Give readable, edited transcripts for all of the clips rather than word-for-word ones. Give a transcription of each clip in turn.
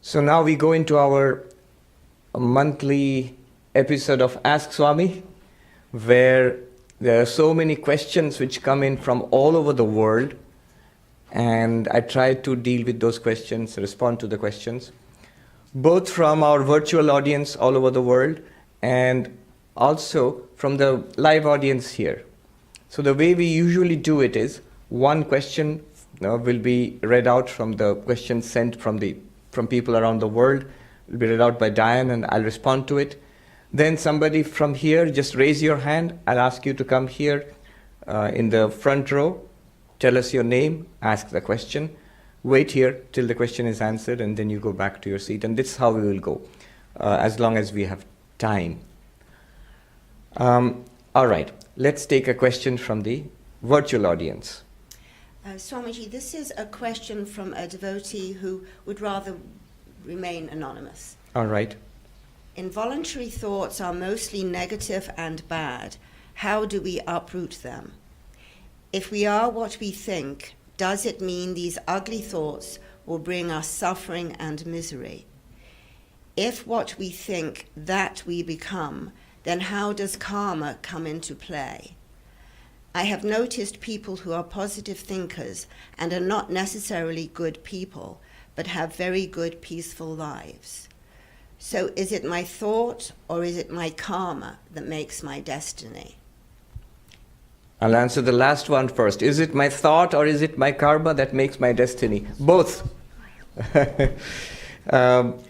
So now we go into our monthly episode of Ask Swami, where there are so many questions which come in from all over the world, and I try to deal with those questions, respond to the questions, both from our virtual audience all over the world and also from the live audience here. So the way we usually do it is one question will be read out from the questions sent from people around the world. It will be read out by Diane and I'll respond to it. Then somebody from here, just raise your hand. I'll ask you to come here in the front row. Tell us your name, ask the question. Wait here till the question is answered and then you go back to your seat. And this is how we will go, as long as we have time. All right, let's take a question from the virtual audience. Swamiji, this is a question from a devotee who would rather remain anonymous. All right. Involuntary thoughts are mostly negative and bad. How do we uproot them? If we are what we think, does it mean these ugly thoughts will bring us suffering and misery? If what we think, that we become, then how does karma come into play? I have noticed people who are positive thinkers and are not necessarily good people, but have very good peaceful lives. So is it my thought or is it my karma that makes my destiny? I'll answer the last one first. Is it my thought or is it my karma that makes my destiny? Both.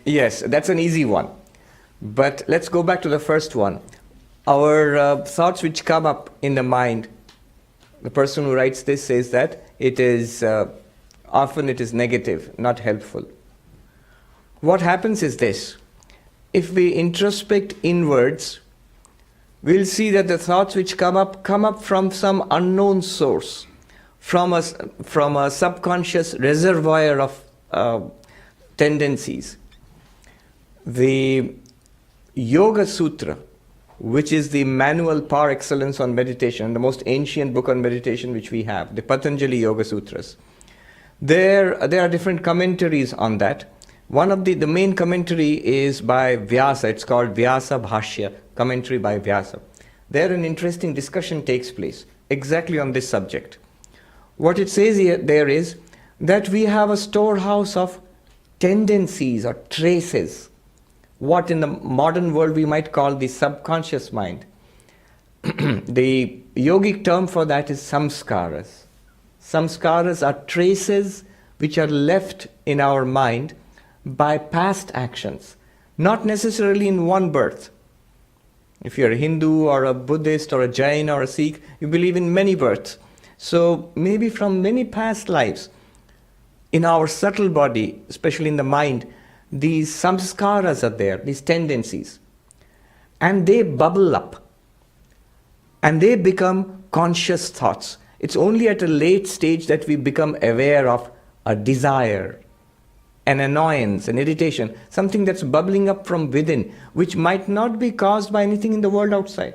Yes, that's an easy one. But let's go back to the first one. Our thoughts which come up in the mind, the person who writes this says that it is often it is negative, not helpful. What happens is this. If we introspect inwards, we'll see that the thoughts which come up from some unknown source, from a subconscious reservoir of tendencies. The Yoga Sutra, which is the manual par excellence on meditation, the most ancient book on meditation which we have, the Patanjali Yoga Sutras. There are different commentaries on that. One of the main commentary is by Vyasa. It's called Vyasa Bhashya, commentary by Vyasa. There an interesting discussion takes place exactly on this subject. What it says there is that we have a storehouse of tendencies or traces, what in the modern world we might call the subconscious mind. The yogic term for that is samskaras. Samskaras are traces which are left in our mind by past actions, not necessarily in one birth. If you're a Hindu or a Buddhist or a Jain or a Sikh, you believe in many births. So maybe from many past lives, in our subtle body, especially in the mind, these samskaras are there, these tendencies. And they bubble up. And they become conscious thoughts. It's only at a late stage that we become aware of a desire, an annoyance, an irritation, something that's bubbling up from within, which might not be caused by anything in the world outside.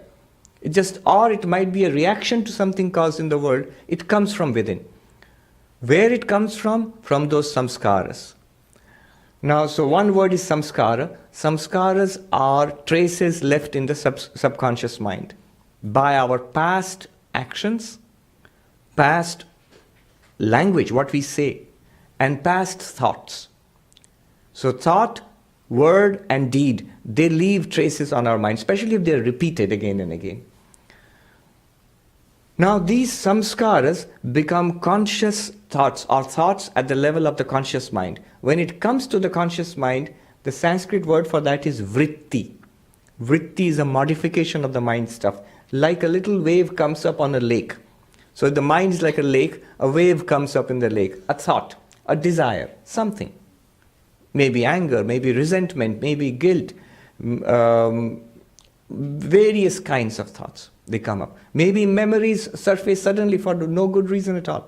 Or it might be a reaction to something caused in the world. It comes from within. Where it comes from? From those samskaras. Now, so one word is samskara. Samskaras are traces left in the subconscious mind by our past actions, past language, what we say, and past thoughts. So thought, word and deed, they leave traces on our mind, especially if they're repeated again and again. Now these samskaras become conscious thoughts or thoughts at the level of the conscious mind. When it comes to the conscious mind, the Sanskrit word for that is vritti. Vritti is a modification of the mind stuff. Like a little wave comes up on a lake. So the mind is like a lake, a wave comes up in the lake, a thought, a desire, something. Maybe anger, maybe resentment, maybe guilt, various kinds of thoughts, they come up. Maybe memories surface suddenly for no good reason at all.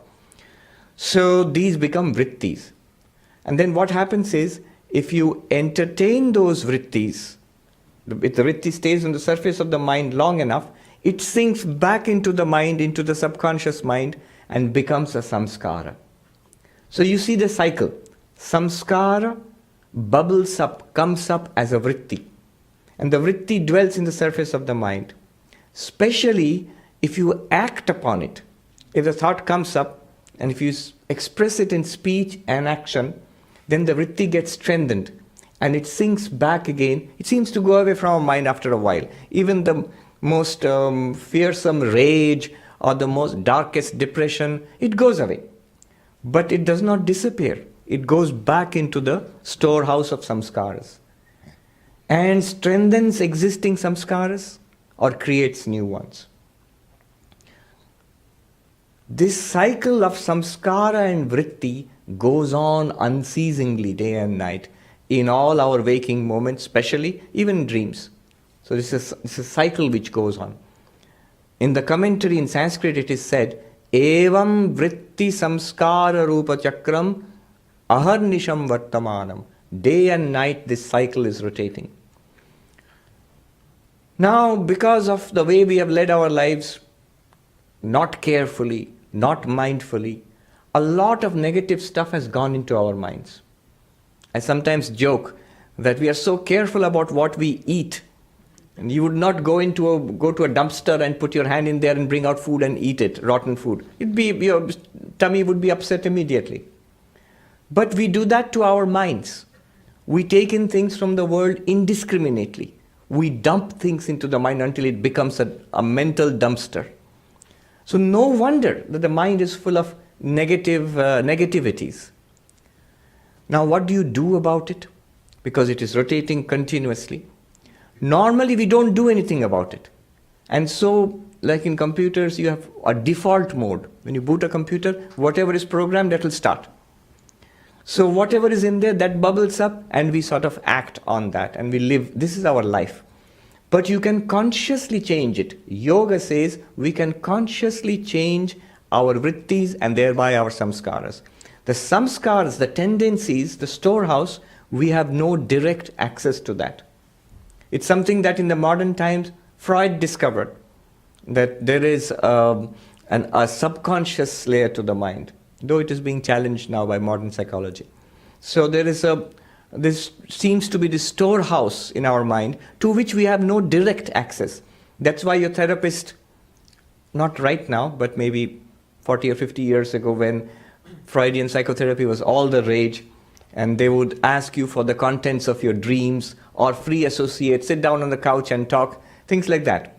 So these become vrittis. And then what happens is, if you entertain those vrittis, if the vritti stays on the surface of the mind long enough, it sinks back into the mind, into the subconscious mind, and becomes a samskara. So you see the cycle. Samskara, bubbles up, comes up as a vritti. And the vritti dwells in the surface of the mind. Especially if you act upon it. If the thought comes up, and if you express it in speech and action, then the vritti gets strengthened. And it sinks back again. It seems to go away from our mind after a while. Even the most fearsome rage or the most darkest depression, it goes away. But it does not disappear. It goes back into the storehouse of samskaras and strengthens existing samskaras or creates new ones. This cycle of samskara and vritti goes on unceasingly day and night in all our waking moments, especially even dreams. So this is a cycle which goes on. In the commentary in Sanskrit it is said, Evam vritti samskara rupa chakram aharnisham vartamanam. Day and night this cycle is rotating. Now, because of the way we have led our lives, not carefully, not mindfully, a lot of negative stuff has gone into our minds. I sometimes joke that we are so careful about what we eat, and you would not go to a dumpster and put your hand in there and bring out food and eat it, rotten food. Your tummy would be upset immediately. But we do that to our minds. We take in things from the world indiscriminately. We dump things into the mind until it becomes a mental dumpster. So no wonder that the mind is full of negativities. Now what do you do about it? Because it is rotating continuously. Normally we don't do anything about it. And so, like in computers, you have a default mode. When you boot a computer, whatever is programmed, that will start. So whatever is in there, that bubbles up and we sort of act on that and we live. This is our life. But you can consciously change it. Yoga says we can consciously change our vrittis and thereby our samskaras. The samskaras, the tendencies, the storehouse, we have no direct access to that. It's something that in the modern times Freud discovered, that there is a subconscious layer to the mind, though it is being challenged now by modern psychology. So this seems to be the storehouse in our mind to which we have no direct access. That's why your therapist, not right now, but maybe 40 or 50 years ago when Freudian psychotherapy was all the rage, and they would ask you for the contents of your dreams or free associate, sit down on the couch and talk, things like that.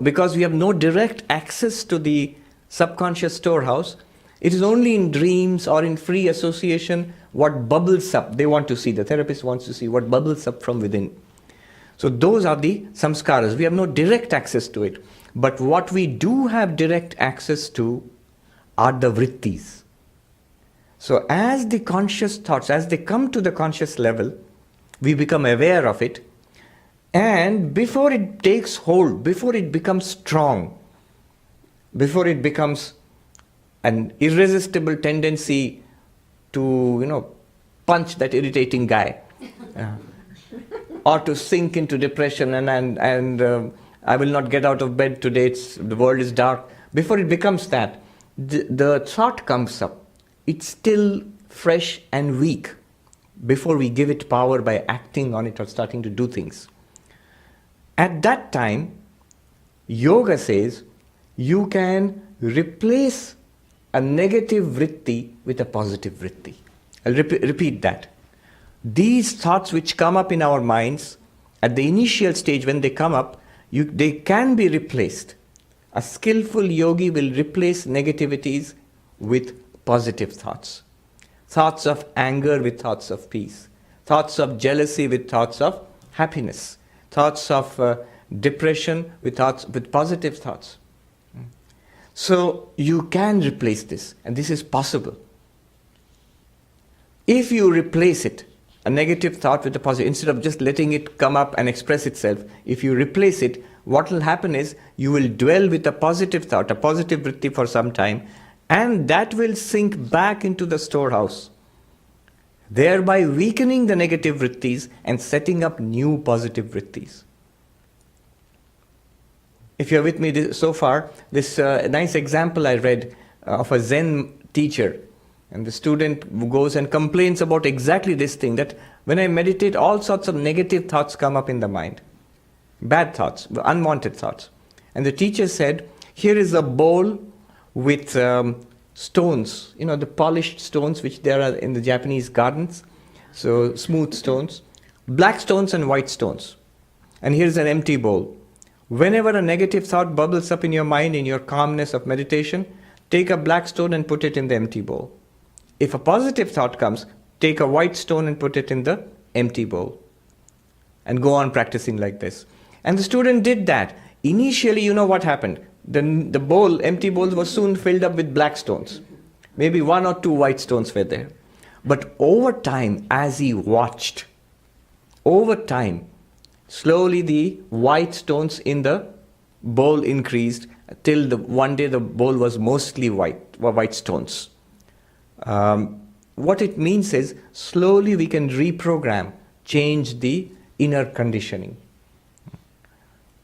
Because we have no direct access to the subconscious storehouse, it is only in dreams or in free association what bubbles up. They want to see, the therapist wants to see what bubbles up from within. So those are the samskaras. We have no direct access to it. But what we do have direct access to are the vrittis. So as the conscious thoughts, as they come to the conscious level, we become aware of it. And before it takes hold, before it becomes strong, before it becomes an irresistible tendency to, punch that irritating guy, or to sink into depression and I will not get out of bed today, the world is dark. Before it becomes that, the thought comes up. It's still fresh and weak before we give it power by acting on it or starting to do things. At that time, yoga says you can replace a negative vritti with a positive vritti. I'll repeat that. These thoughts which come up in our minds, at the initial stage when they come up, they can be replaced. A skillful yogi will replace negativities with positive thoughts. Thoughts of anger with thoughts of peace. Thoughts of jealousy with thoughts of happiness. Thoughts of depression with positive thoughts. So you can replace this, and this is possible. If you replace it, a negative thought with a positive, instead of just letting it come up and express itself, if you replace it, what will happen is you will dwell with a positive thought, a positive vritti for some time, and that will sink back into the storehouse, thereby weakening the negative vrittis and setting up new positive vrittis. If you're with me so far, this nice example I read of a Zen teacher And the student goes and complains about exactly this thing, that when I meditate, all sorts of negative thoughts come up in the mind. Bad thoughts, unwanted thoughts. And the teacher said, here is a bowl with stones, the polished stones which there are in the Japanese gardens. So smooth stones, black stones and white stones. And here's an empty bowl. Whenever a negative thought bubbles up in your mind in your calmness of meditation, take a black stone and put it in the empty bowl. If a positive thought comes, take a white stone and put it in the empty bowl. And go on practicing like this. And the student did that. Initially, you know what happened? The bowl, empty bowl, was soon filled up with black stones. Maybe 1 or 2 white stones were there. But over time, as he watched, over time, slowly the white stones in the bowl increased till one day the bowl was mostly white stones. What it means is, slowly we can reprogram, change the inner conditioning.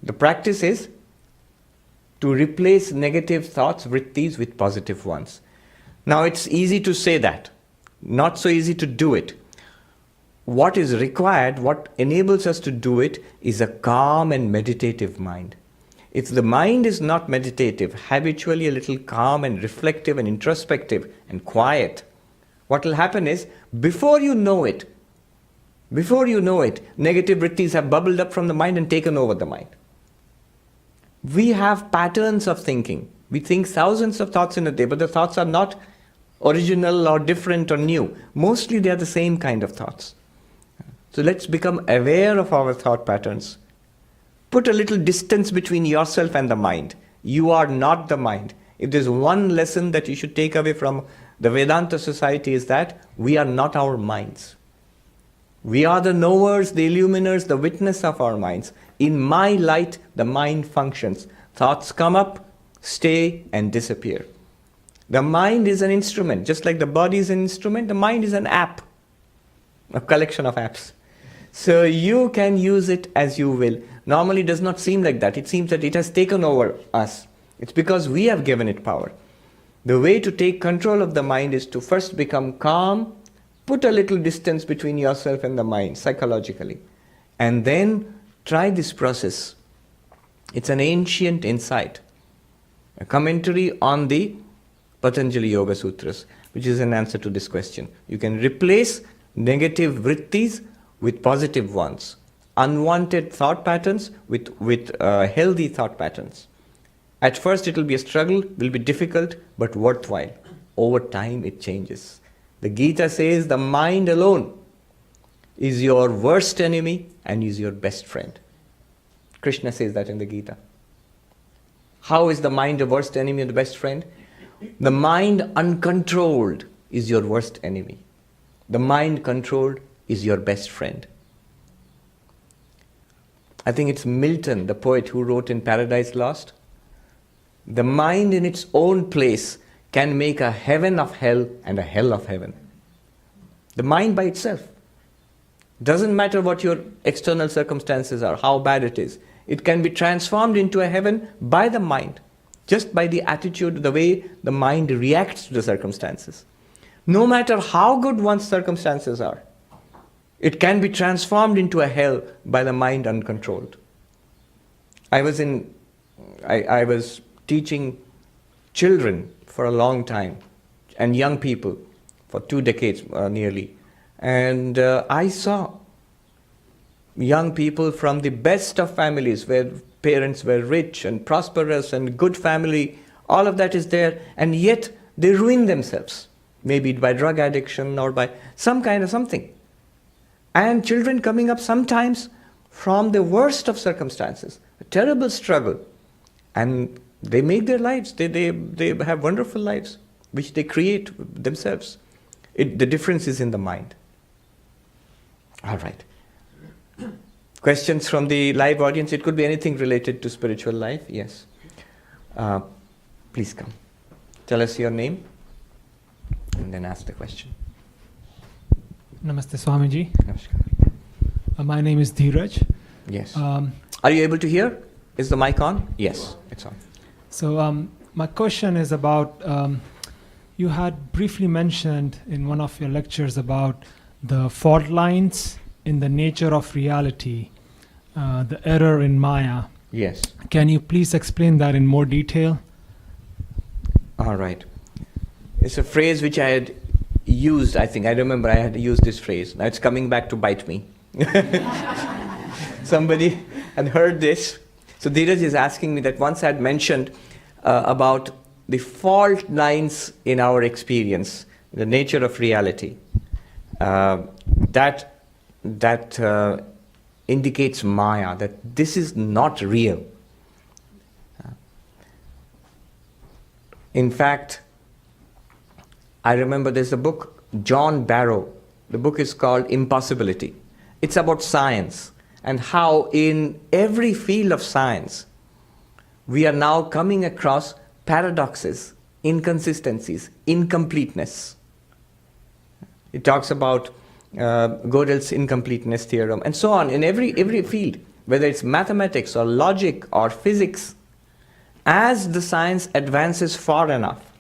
The practice is to replace negative thoughts, vrittis, with positive ones. Now it's easy to say that, not so easy to do it. What is required, what enables us to do it, is a calm and meditative mind. If the mind is not meditative, habitually a little calm and reflective and introspective and quiet, what will happen is, before you know it, negative vrittis have bubbled up from the mind and taken over the mind. We have patterns of thinking. We think thousands of thoughts in a day, but the thoughts are not original or different or new. Mostly they are the same kind of thoughts. So let's become aware of our thought patterns. Put a little distance between yourself and the mind. You are not the mind. If there's one lesson that you should take away from the Vedanta society, is that we are not our minds. We are the knowers, the illuminers, the witness of our minds. In my light, the mind functions. Thoughts come up, stay, and disappear. The mind is an instrument. Just like the body is an instrument, the mind is an app, a collection of apps. So you can use it as you will. Normally it does not seem like that. It seems that it has taken over us. It's because we have given it power. The way to take control of the mind is to first become calm, put a little distance between yourself and the mind psychologically, and then try this process. It's an ancient insight, a commentary on the Patanjali Yoga Sutras, which is an answer to this question. You can replace negative vrittis with positive ones, unwanted thought patterns with healthy thought patterns. At first it will be a struggle, will be difficult, but worthwhile. Over time it changes. The Gita says the mind alone is your worst enemy and is your best friend. Krishna says that in the Gita. How is the mind the worst enemy and the best friend? The mind uncontrolled is your worst enemy. The mind controlled is your best friend. I think it's Milton, the poet, who wrote in Paradise Lost. The mind in its own place can make a heaven of hell and a hell of heaven. The mind by itself. Doesn't matter what your external circumstances are, how bad it is. It can be transformed into a heaven by the mind. Just by the attitude, the way the mind reacts to the circumstances. No matter how good one's circumstances are, it can be transformed into a hell by the mind uncontrolled. I was teaching children for a long time, and young people for 2 decades nearly. And I saw young people from the best of families, where parents were rich and prosperous and good family, all of that is there, and yet they ruin themselves, maybe by drug addiction or by some kind of something. And children coming up sometimes from the worst of circumstances, a terrible struggle, and they make their lives, they have wonderful lives, which they create themselves. The difference is in the mind. All right. Questions from the live audience? It could be anything related to spiritual life. Yes. Please come. Tell us your name and then ask the question. Namaste Swamiji. Namaskar. My name is Dheeraj. Yes. Are you able to hear? Is the mic on? Yes, it's on. So my question is about You had briefly mentioned in one of your lectures about the fault lines in the nature of reality, the error in Maya. Yes. Can you please explain that in more detail? All right. It's a phrase which I had used, I think. I remember I had used this phrase. Now it's coming back to bite me. Somebody had heard this. So Dheeraj is asking me that once I had mentioned about the fault lines in our experience, the nature of reality. That indicates Maya, that this is not real. In fact, I remember there's a book, John Barrow. The book is called Impossibility. It's about science and how in every field of science we are now coming across paradoxes, inconsistencies, incompleteness. It talks about Gödel's incompleteness theorem and so on in every field, whether it's mathematics or logic or physics. As the science advances far enough,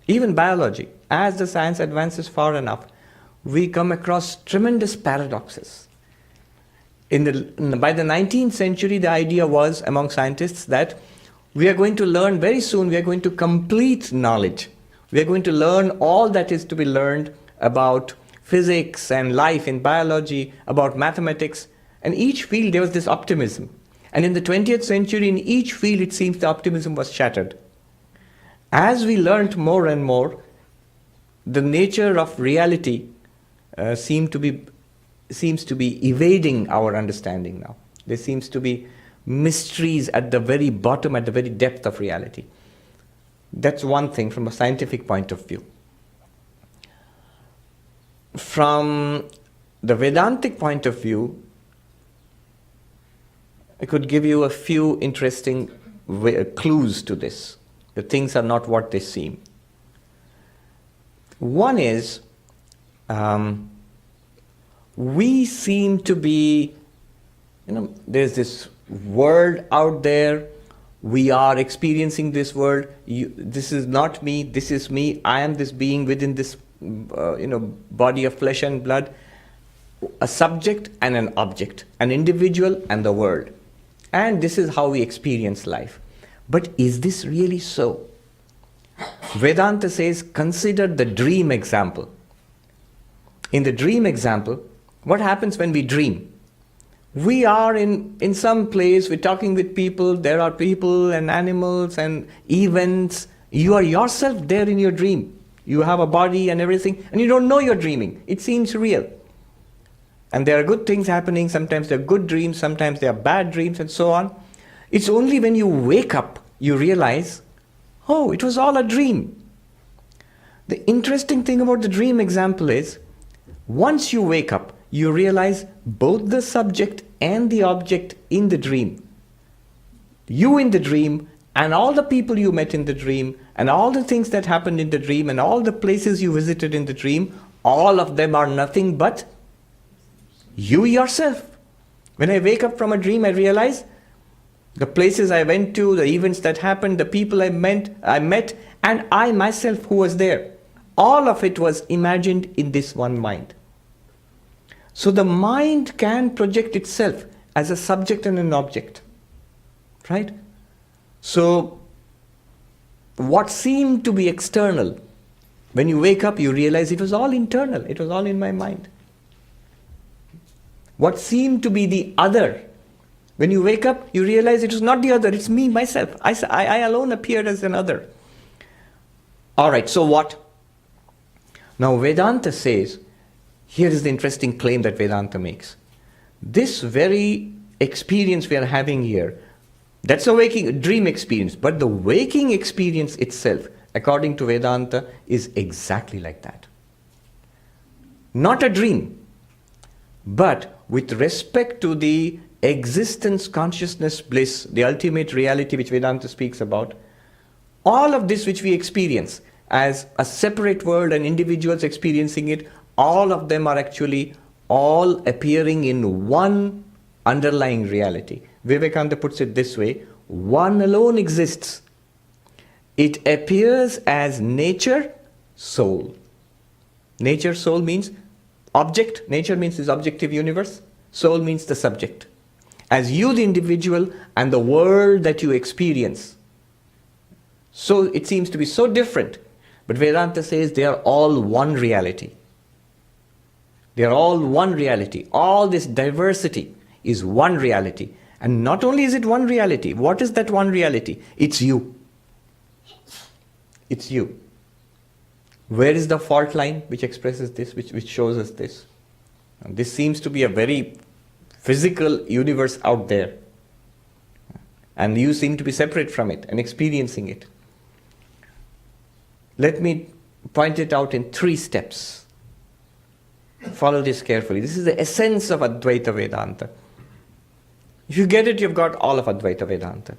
even biology, as the science advances far enough, we come across tremendous paradoxes. By the 19th century, the idea was among scientists that we are going to learn very soon, we are going to complete knowledge. We are going to learn all that is to be learned about physics and life in biology, about mathematics. And each field there was this optimism. And in the 20th century, in each field, it seems the optimism was shattered. As we learned more and more, the nature of reality seems to be evading our understanding now. There seems to be mysteries at the very bottom, at the very depth of reality. That's one thing from a scientific point of view. From the Vedantic point of view, I could give you a few interesting clues to this. The things are not what they seem. One is, we seem to be, there's this world out there. We are experiencing this world. This is not me. This is me. I am this being within this, body of flesh and blood. A subject and an object, an individual and the world. And this is how we experience life. But is this really so? Vedanta says, consider the dream example. In the dream example, what happens when we dream? We are in some place, we're talking with people, there are people and animals and events. You are yourself there in your dream. You have a body and everything, and you don't know you're dreaming. It seems real. And there are good things happening, sometimes there are good dreams, sometimes there are bad dreams and so on. It's only when you wake up, you realize, oh, it was all a dream. The interesting thing about the dream example is, once you wake up, you realize both the subject and the object in the dream. You in the dream, and all the people you met in the dream, and all the things that happened in the dream, and all the places you visited in the dream, all of them are nothing but you yourself. When I wake up from a dream, I realize the places I went to, the events that happened, the people I met, and I myself who was there. All of it was imagined in this one mind. So the mind can project itself as a subject and an object. Right? So what seemed to be external, when you wake up, you realize it was all internal. It was all in my mind. What seemed to be the other, when you wake up, you realize it was not the other, it's me, myself. I alone appeared as an other. All right, so what? Now Vedanta says, here is the interesting claim that Vedanta makes. This very experience we are having here, that's a dream experience, but the waking experience itself, according to Vedanta, is exactly like that. Not a dream, but with respect to the existence, consciousness, bliss, the ultimate reality which Vedanta speaks about, all of this which we experience as a separate world and individuals experiencing it, all of them are actually all appearing in one underlying reality. Vivekananda puts it this way, one alone exists. It appears as nature soul. Nature, soul means object. Nature means this objective universe. Soul means the subject. As you, the individual, and the world that you experience. So it seems to be so different. But Vedanta says they are all one reality. They are all one reality. All this diversity is one reality. And not only is it one reality, what is that one reality? It's you. It's you. Where is the fault line which expresses this, which shows us this? And this seems to be a very physical universe out there. And you seem to be separate from it and experiencing it. Let me point it out in 3 steps. Follow this carefully. This is the essence of Advaita Vedanta. If you get it, you've got all of Advaita Vedanta.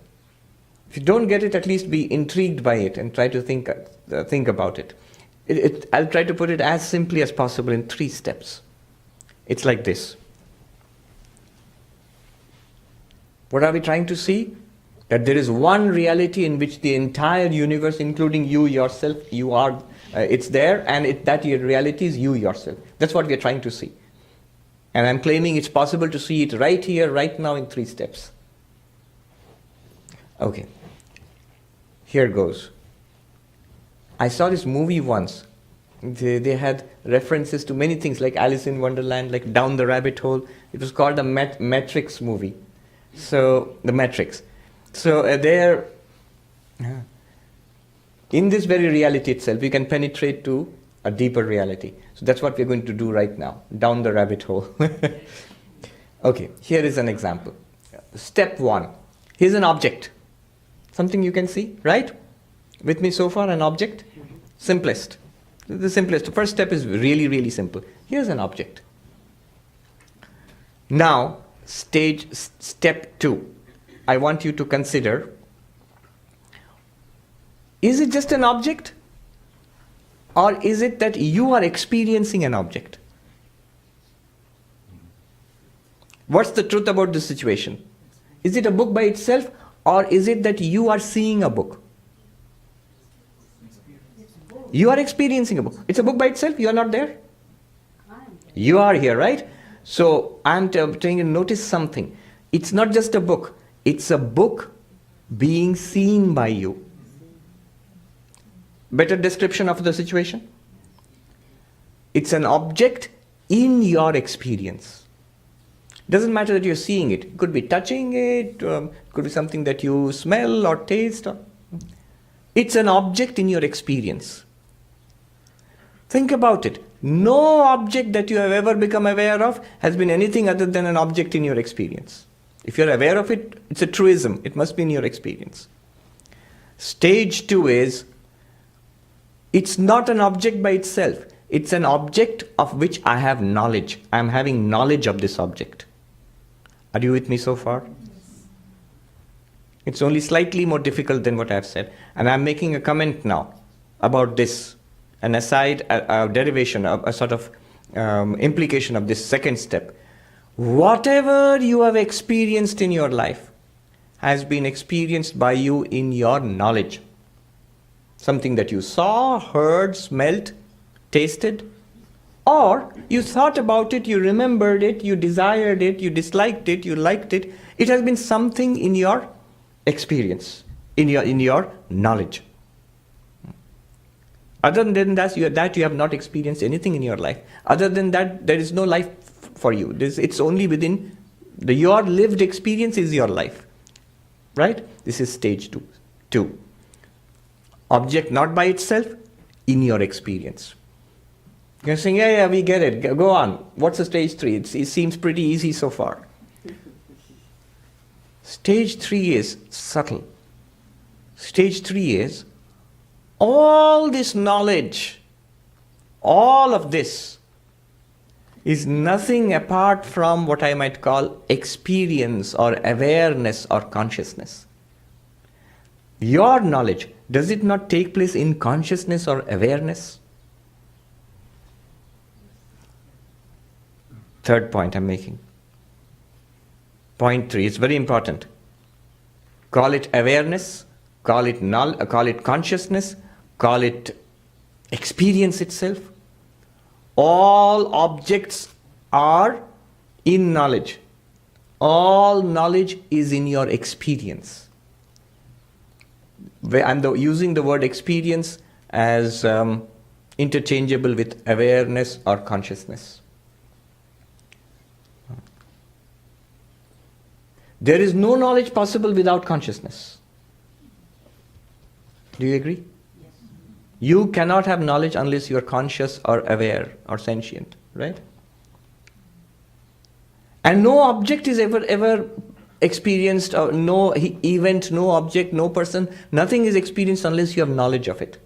If you don't get it, at least be intrigued by it and try to think about it. I'll try to put it as simply as possible in 3 steps. It's like this. What are we trying to see? That there is one reality in which the entire universe, including you yourself, you are, it's there, and that your reality is you yourself. That's what we are trying to see. And I'm claiming it's possible to see it right here, right now in 3 steps. Okay. Here goes. I saw this movie once. They had references to many things like Alice in Wonderland, like Down the Rabbit Hole. It was called the Matrix movie. So, the Matrix. So there, in this very reality itself, we can penetrate to a deeper reality. So that's what we're going to do right now, down the rabbit hole. Okay, here is an example. Step 1. Here's an object. Something you can see, right? With me so far, an object? Simplest. The simplest. The first step is really, really simple. Here's an object. Now, step 2. I want you to consider, is it just an object? Or is it that you are experiencing an object? What's the truth about this situation? Is it a book by itself, or is it that you are seeing a book? You are experiencing a book. It's a book by itself, you are not there? You are here, right? So I'm trying to notice something. It's not just a book. It's a book being seen by you. Better description of the situation? It's an object in your experience. Doesn't matter that you're seeing it. It could be touching it, could be something that you smell or taste. It's an object in your experience. Think about it. No object that you have ever become aware of has been anything other than an object in your experience. If you're aware of it, it's a truism. It must be in your experience. Stage 2 is, it's not an object by itself. It's an object of which I have knowledge. I'm having knowledge of this object. Are you with me so far? It's only slightly more difficult than what I've said. And I'm making a comment now about this. An aside, a derivation, a sort of implication of this second step. Whatever you have experienced in your life has been experienced by you in your knowledge. Something that you saw, heard, smelt, tasted, or you thought about it, you remembered it, you desired it, you disliked it, you liked it. It has been something in your experience, in your knowledge. Other than that, you have not experienced anything in your life. Other than that, there is no life for you. It's only within your lived experience is your life. Right? This is stage 2. Object not by itself, in your experience. You're saying, yeah, we get it. Go on. What's the stage 3? It seems pretty easy so far. Stage 3 is subtle. Stage 3 is all this knowledge, all of this is nothing apart from what I might call experience or awareness or consciousness. Your knowledge, does it not take place in consciousness or awareness? Third point I'm making. Point 3, it's very important. Call it awareness, call it consciousness, call it experience itself. All objects are in knowledge. All knowledge is in your experience. I'm using the word experience as interchangeable with awareness or consciousness. There is no knowledge possible without consciousness. Do you agree? Yes. You cannot have knowledge unless you are conscious or aware or sentient, right? And no object is ever experienced, or no event, no object, no person, nothing is experienced unless you have knowledge of it.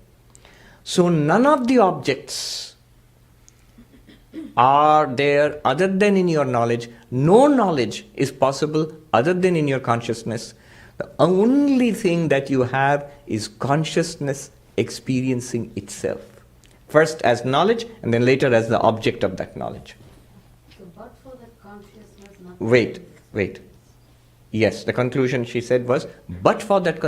So none of the objects are there other than in your knowledge. No knowledge is possible other than in your consciousness. The only thing that you have is consciousness experiencing itself. First as knowledge and then later as the object of that knowledge. So, but for that consciousness, nothing Wait. Yes, the conclusion she said was, but for that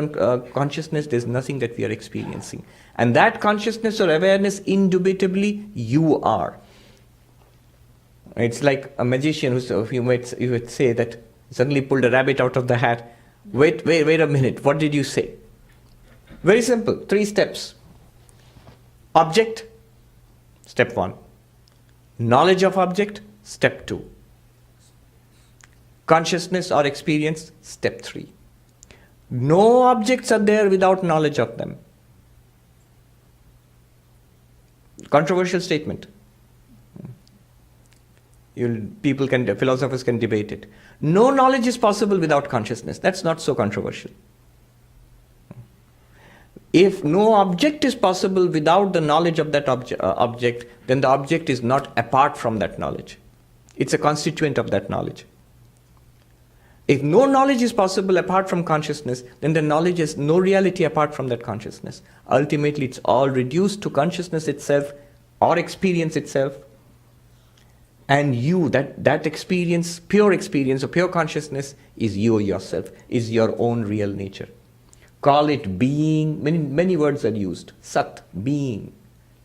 consciousness, there's nothing that we are experiencing. And that consciousness or awareness, indubitably, you are. It's like a magician you would say that suddenly pulled a rabbit out of the hat. Wait a minute, what did you say? Very simple, 3 steps. Object, step 1. Knowledge of object, step 2. Consciousness or experience, step 3. No objects are there without knowledge of them. Controversial statement. Philosophers can debate it. No knowledge is possible without consciousness. That's not so controversial. If no object is possible without the knowledge of that object, then the object is not apart from that knowledge. It's a constituent of that knowledge. If no knowledge is possible apart from consciousness, then the knowledge has no reality apart from that consciousness. Ultimately, it's all reduced to consciousness itself or experience itself. And you, that experience, pure experience or pure consciousness is you yourself, is your own real nature. Call it being, many words are used. Sat, being.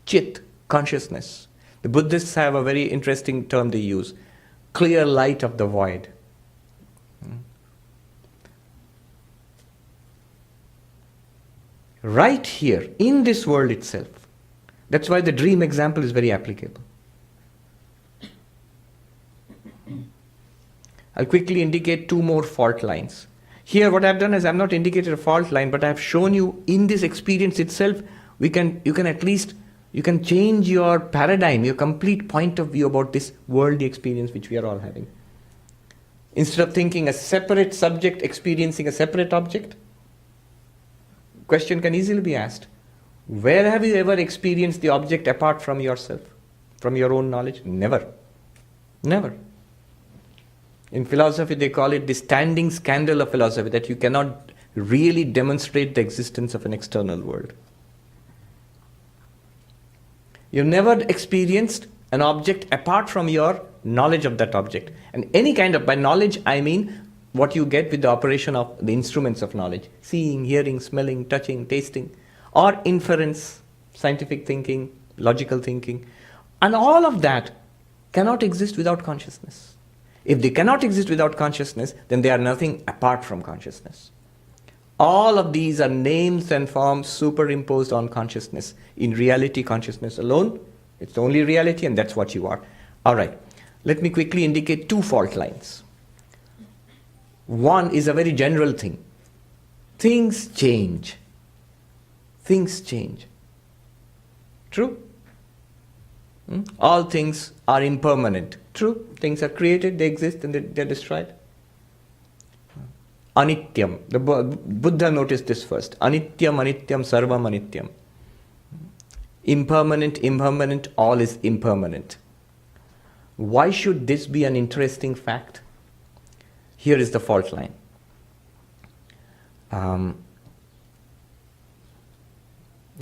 Chit, consciousness. The Buddhists have a very interesting term they use. Clear light of the void. Right here, in this world itself. That's why the dream example is very applicable. I'll quickly indicate 2 more fault lines. Here what I've done is I've not indicated a fault line, but I've shown you in this experience itself, you can change your paradigm, your complete point of view about this worldly experience which we are all having. Instead of thinking a separate subject experiencing a separate object, question can easily be asked, where have you ever experienced the object apart from yourself, from your own knowledge? Never. Never. In philosophy, they call it the standing scandal of philosophy, that you cannot really demonstrate the existence of an external world. You've never experienced an object apart from your knowledge of that object. And any kind of, by knowledge, I mean what you get with the operation of the instruments of knowledge. Seeing, hearing, smelling, touching, tasting, or inference, scientific thinking, logical thinking. And all of that cannot exist without consciousness. If they cannot exist without consciousness, then they are nothing apart from consciousness. All of these are names and forms superimposed on consciousness. In reality, consciousness alone, it's the only reality, and that's what you are. All right, let me quickly indicate 2 fault lines. One is a very general thing. Things change. Things change. True? All things are impermanent. True? Things are created, they exist, and they're destroyed. Anityam. The Buddha noticed this first. Anityam, anityam, sarvam anityam. Impermanent, all is impermanent. Why should this be an interesting fact? Here is the fault line.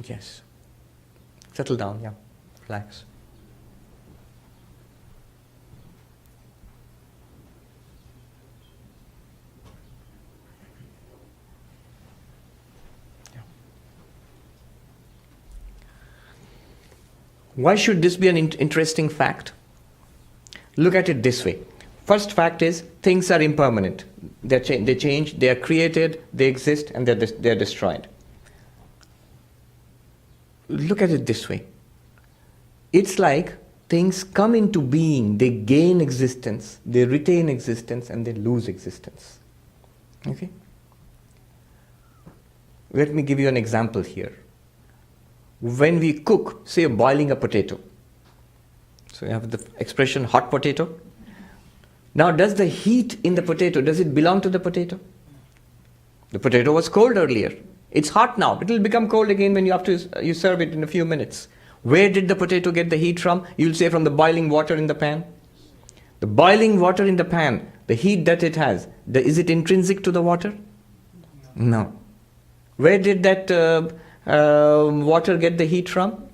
Yes. Settle down, yeah. Relax. Why should this be an interesting fact? Look at it this way. First fact is, things are impermanent. They change, they are created, they exist, and they're destroyed. Look at it this way. It's like things come into being, they gain existence, they retain existence, and they lose existence. Okay? Let me give you an example here. When we cook, say boiling a potato. So you have the expression hot potato. Now, does the heat in the potato, does it belong to the potato? The potato was cold earlier. It's hot now. It will become cold again when you serve it in a few minutes. Where did the potato get the heat from? You'll say from the boiling water in the pan. The boiling water in the pan, the heat that it has, is it intrinsic to the water? No. Where did that water get the heat from?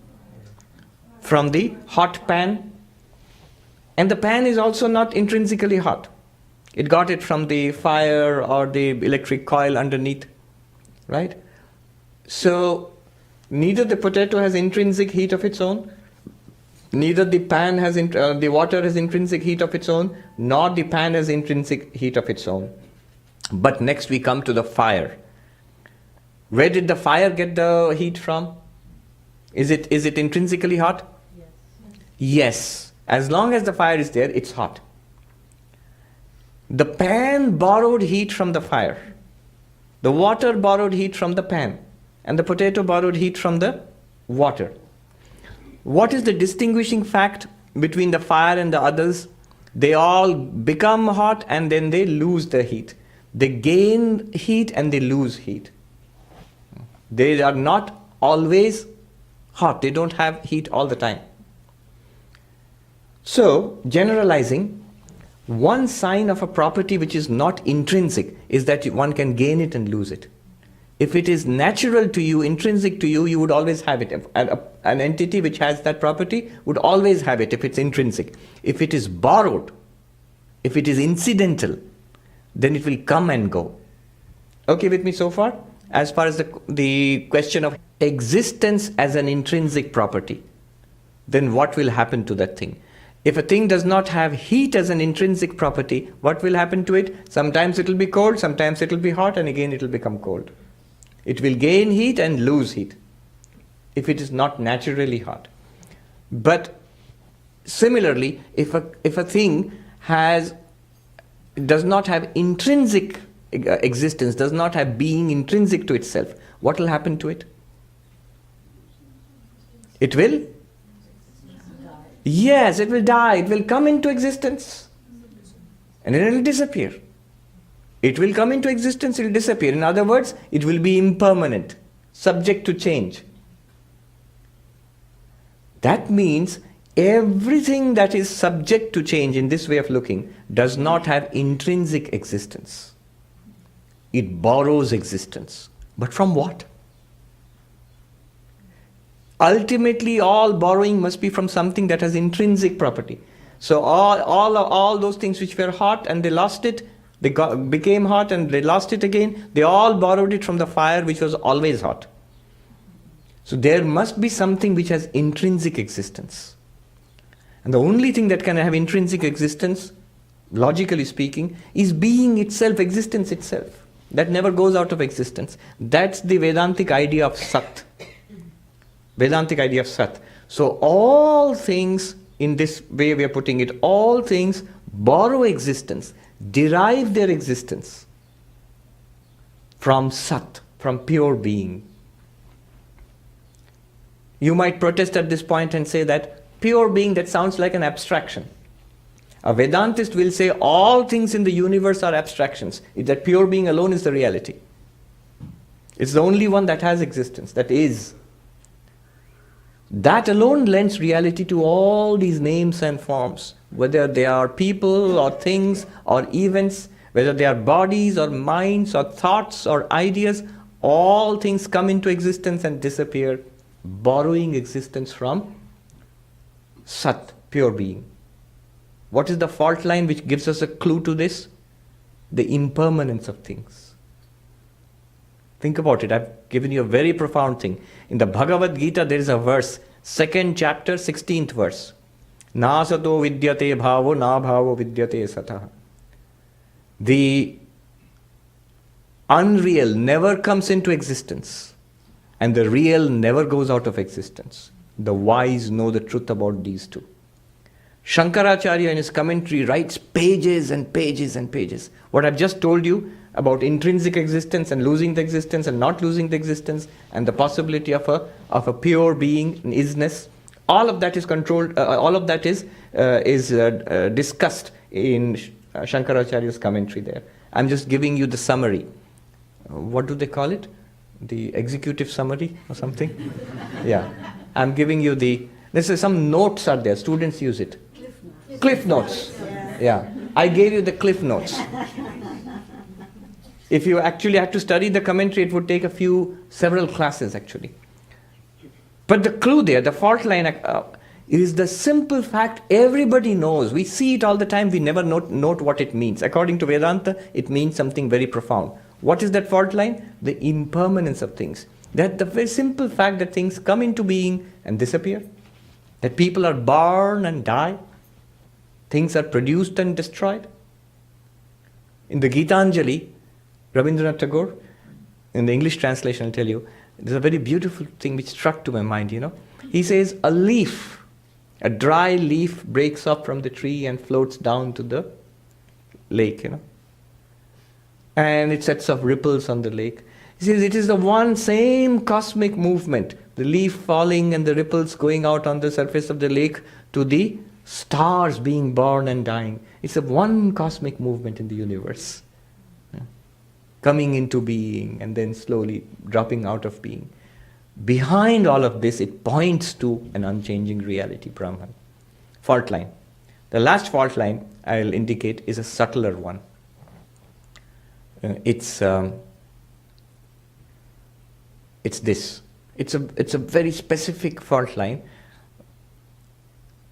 From the hot pan. And the pan is also not intrinsically hot. It got it from the fire or the electric coil underneath. Right? So, neither the potato has intrinsic heat of its own, neither the pan has the water has intrinsic heat of its own, nor the pan has intrinsic heat of its own. But next we come to the fire. Where did the fire get the heat from? Is it intrinsically hot? Yes. As long as the fire is there, it's hot. The pan borrowed heat from the fire. The water borrowed heat from the pan. And the potato borrowed heat from the water. What is the distinguishing fact between the fire and the others? They all become hot and then they lose the heat. They gain heat and they lose heat. They are not always hot. They don't have heat all the time. So, generalizing, one sign of a property which is not intrinsic is that one can gain it and lose it. If it is natural to you, intrinsic to you, you would always have it. An entity which has that property would always have it if it's intrinsic. If it is borrowed, if it is incidental, then it will come and go. Okay with me so far? As far as the question of existence as an intrinsic property, then what will happen to that thing? If a thing does not have heat as an intrinsic property, what will happen to it? Sometimes it will be cold, sometimes it will be hot, and again it will become cold. It will gain heat and lose heat if it is not naturally hot. But similarly, if a thing does not have intrinsic existence, does not have being intrinsic to itself, what will happen to it? It will? Yes, it will die. It will come into existence. And then it will disappear. It will come into existence, it will disappear. In other words, it will be impermanent, subject to change. That means everything that is subject to change in this way of looking does not have intrinsic existence. It borrows existence. But from what? Ultimately, all borrowing must be from something that has intrinsic property. So all those things which were hot and they lost it, became hot and they lost it again, they all borrowed it from the fire which was always hot. So there must be something which has intrinsic existence. And the only thing that can have intrinsic existence, logically speaking, is being itself, existence itself. That never goes out of existence. That's the Vedantic idea of Sat. Vedantic idea of Sat. So all things, in this way we are putting it, all things borrow existence, derive their existence from Sat, from pure being. You might protest at this point and say that pure being, that sounds like an abstraction. A Vedantist will say all things in the universe are abstractions. That pure being alone is the reality. It's the only one that has existence, that is. That alone lends reality to all these names and forms, whether they are people or things or events, whether they are bodies or minds or thoughts or ideas, all things come into existence and disappear, borrowing existence from Sat, pure being. What is the fault line which gives us a clue to this? The impermanence of things. Think about it. I've given you a very profound thing. In the Bhagavad Gita, there is a verse 2nd chapter, 16th verse. Na sato vidyate bhavo, na bhavo vidyate satah. The unreal never comes into existence, and the real never goes out of existence. The wise know the truth about these two. Shankaracharya in his commentary writes pages and pages and pages. What I've just told you about intrinsic existence and losing the existence and not losing the existence and the possibility of a pure being, an isness, all of that is controlled. All of that is discussed in Shankaracharya's commentary there. I'm just giving you the summary. What do they call it? The executive summary or something? Yeah. I'm giving you some notes are there. Students use it. Cliff notes. Yeah. I gave you the cliff notes. If you actually had to study the commentary, it would take several classes actually. But the clue there, the fault line, is the simple fact everybody knows. We see it all the time, we never note what it means. According to Vedanta, it means something very profound. What is that fault line? The impermanence of things. That the very simple fact that things come into being and disappear. That people are born and die. Things are produced and destroyed. In the Gitanjali, Rabindranath Tagore, in the English translation I'll tell you, there's a very beautiful thing which struck to my mind, He says, a dry leaf breaks off from the tree and floats down to the lake, And it sets off ripples on the lake. He says it is the one same cosmic movement, the leaf falling and the ripples going out on the surface of the lake to the stars being born and dying. It's a one cosmic movement in the universe. Coming into being and then slowly dropping out of being. Behind all of this, it points to an unchanging reality, Brahman. Fault line. The last fault line I'll indicate is a subtler one. It's this. It's a very specific fault line.